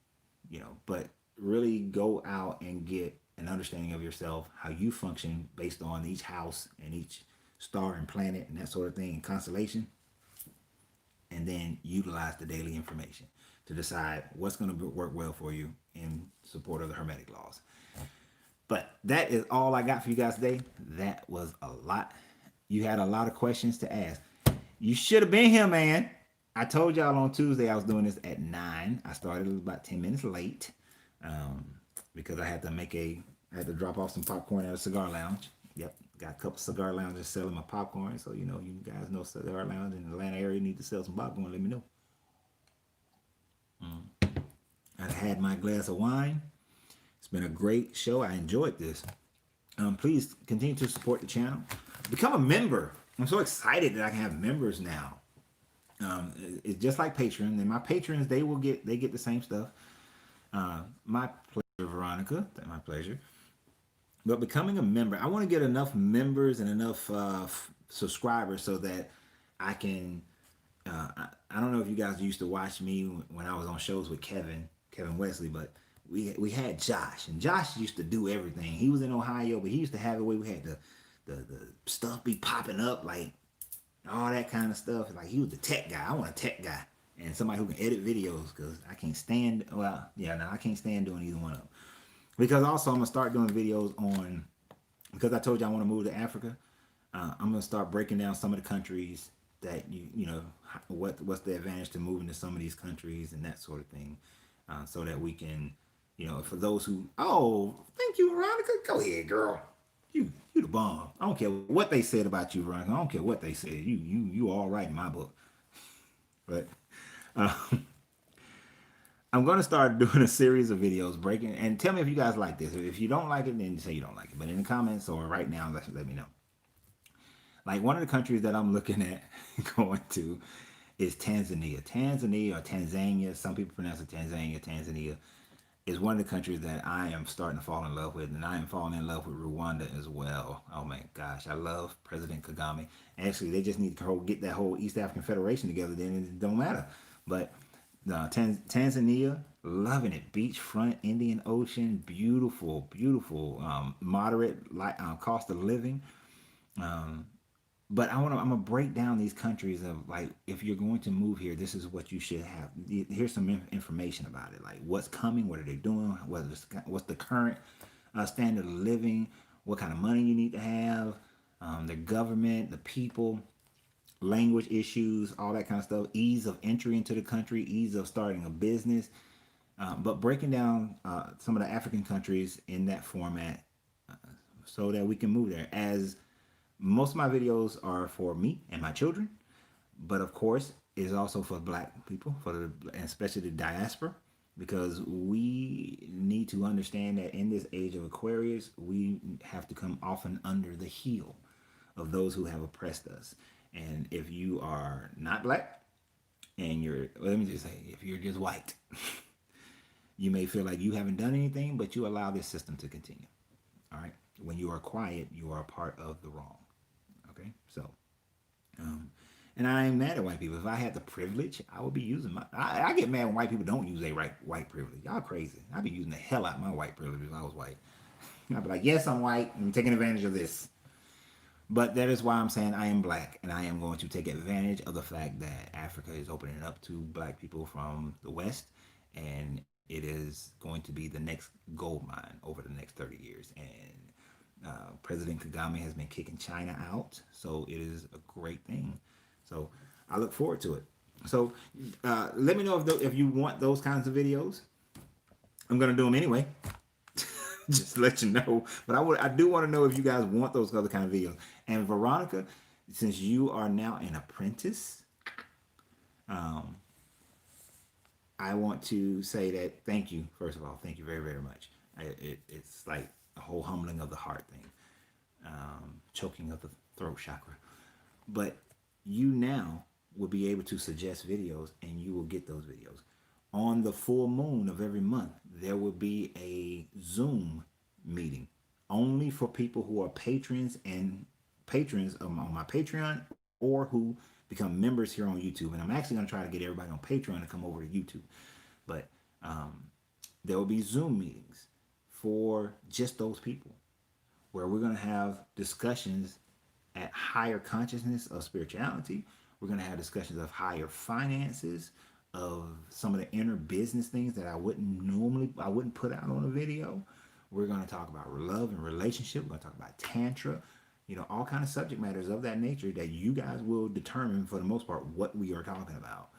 but really go out and get an understanding of yourself, how you function based on each house and each star and planet and that sort of thing and constellation, and then utilize the daily information to decide what's going to work well for you in support of the hermetic laws. But that is all I got for you guys today. That was a lot. You had a lot of questions to ask. You should have been here, man. I told y'all on Tuesday I was doing this at 9. I started about 10 minutes late um, because I had to drop off some popcorn at a cigar lounge. Yep, got a couple cigar lounges selling my popcorn. So, you guys know cigar lounge in the Atlanta area need to sell some popcorn. Let me know. I had my glass of wine. It's been a great show. I enjoyed this. Please continue to support the channel. Become a member. I'm so excited that I can have members now. It's just like Patreon. And my patrons, they get the same stuff. My pleasure, Veronica. My pleasure. But becoming a member, I want to get enough members and enough subscribers so that I can. I don't know if you guys used to watch me when I was on shows with Kevin Wesley, but we had Josh, and Josh used to do everything. He was in Ohio, but he used to have it where we had the stuff be popping up, like all that kind of stuff. Like he was the tech guy. I want a tech guy and somebody who can edit videos because I can't stand. Well, yeah, no, I can't stand doing either one of them. Because also I'm gonna start doing videos on because I told you I want to move to Africa. I'm gonna start breaking down some of the countries that what's the advantage to moving to some of these countries and that sort of thing, so that we can, for those who thank you, Veronica, go ahead, girl, you the bomb. I don't care what they said about you, Veronica. I don't care what they said. You all right in my book, but. Uh, I'm going to start doing a series of videos breaking, and tell me if you guys like this. If you don't like it, then say you don't like it. But in the comments or right now, let me know. Like one of the countries that I'm looking at going to is Tanzania. Tanzania or Tanzania, some people pronounce it Tanzania. Tanzania is one of the countries that I am starting to fall in love with, and I am falling in love with Rwanda as well. Oh my gosh, I love President Kagame. Actually, they just need to get that whole East African Federation together, then it don't matter. But Tanzania, loving it. Beachfront, Indian Ocean, beautiful, beautiful. Moderate cost of living. But I'm gonna break down these countries of like if you're going to move here, this is what you should have. Here's some information about it, like what's coming, what are they doing, what's the current standard of living, what kind of money you need to have, the government, the people, language issues, all that kind of stuff, ease of entry into the country, ease of starting a business, but breaking down some of the African countries in that format so that we can move there. As most of my videos are for me and my children, but of course, it's also for Black people, and especially the diaspora, because we need to understand that in this age of Aquarius, we have to come often under the heel of those who have oppressed us. And if you are not Black, and let me just say, if you're just white, you may feel like you haven't done anything, but you allow this system to continue. All right. When you are quiet, you are a part of the wrong. Okay. So, and I ain't mad at white people. If I had the privilege, I would be using I get mad when white people don't use their white privilege. Y'all crazy. I'd be using the hell out of my white privilege if I was white. I'd be like, yes, I'm white. I'm taking advantage of this. But that is why I'm saying I am Black, and I am going to take advantage of the fact that Africa is opening up to Black people from the West, and it is going to be the next gold mine over the next 30 years. And President Kagame has been kicking China out, so it is a great thing. So I look forward to it. So let me know if you want those kinds of videos. I'm gonna do them anyway. Just to let you know. But I do want to know if you guys want those other kind of videos. And Veronica, since you are now an apprentice, um, I want to say that thank you. First of all, thank you very, very much. It's like a whole humbling of the heart thing, choking of the throat chakra. But you now will be able to suggest videos, and you will get those videos. On the full moon of every month, there will be a Zoom meeting only for people who are patrons on my Patreon, or who become members here on YouTube. And I'm actually going to try to get everybody on Patreon to come over to YouTube. But there will be Zoom meetings for just those people, where we're going to have discussions at higher consciousness of spirituality. We're going to have discussions of higher finances, of some of the inner business things that I wouldn't put out on a video. We're going to talk about love and relationship. We're going to talk about tantra, all kind of subject matters of that nature that you guys will determine for the most part what we are talking about.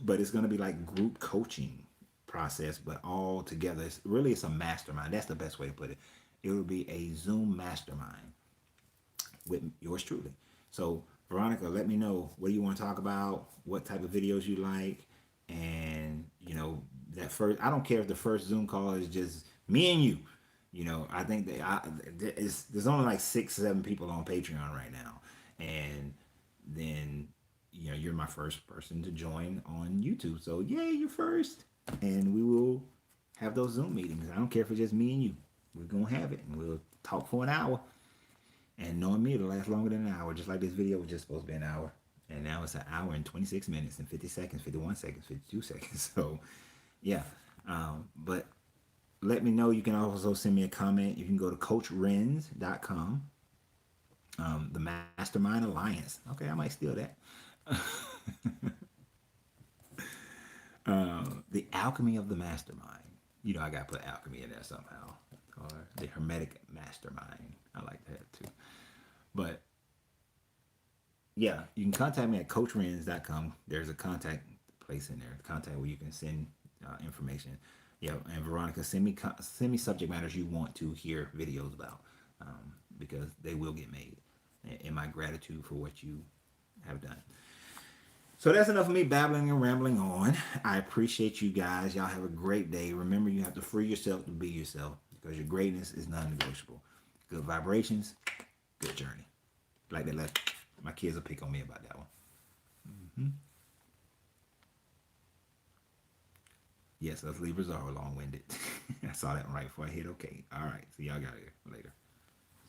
But it's going to be like group coaching process, but all together. It's a mastermind. That's the best way to put it. It will be a Zoom mastermind with yours truly. So Veronica, let me know what do you want to talk about, what type of videos you like, and that first. I don't care if the first Zoom call is just me and you. I think there's only like 6, 7 people on Patreon right now, and then you're my first person to join on YouTube. So yay, you're first, and we will have those Zoom meetings. I don't care if it's just me and you. We're gonna have it, and we'll talk for an hour. And knowing me, it'll last longer than an hour, just like this video was just supposed to be an hour. And now it's an hour and 26 minutes and 50 seconds, 51 seconds, 52 seconds. So, yeah. But let me know. You can also send me a comment. You can go to coachrenz.com. The Mastermind Alliance. Okay, I might steal that. The Alchemy of the Mastermind. I got to put alchemy in there somehow. Or the Hermetic Mastermind. I like that too. But yeah, you can contact me at coachrenz.com. There's a contact place in there, contact where you can send information. Yeah, and Veronica, send me subject matters you want to hear videos about, because they will get made. In my gratitude for what you have done. So that's enough of me babbling and rambling on. I appreciate you guys. Y'all have a great day. Remember, you have to free yourself to be yourself, because your greatness is non-negotiable. Good vibrations, good journey. Like that left. My kids will pick on me about that one. Mm-hmm. Yes, us Libras are long-winded. I saw that one right before I hit okay. All right, see y'all got it later.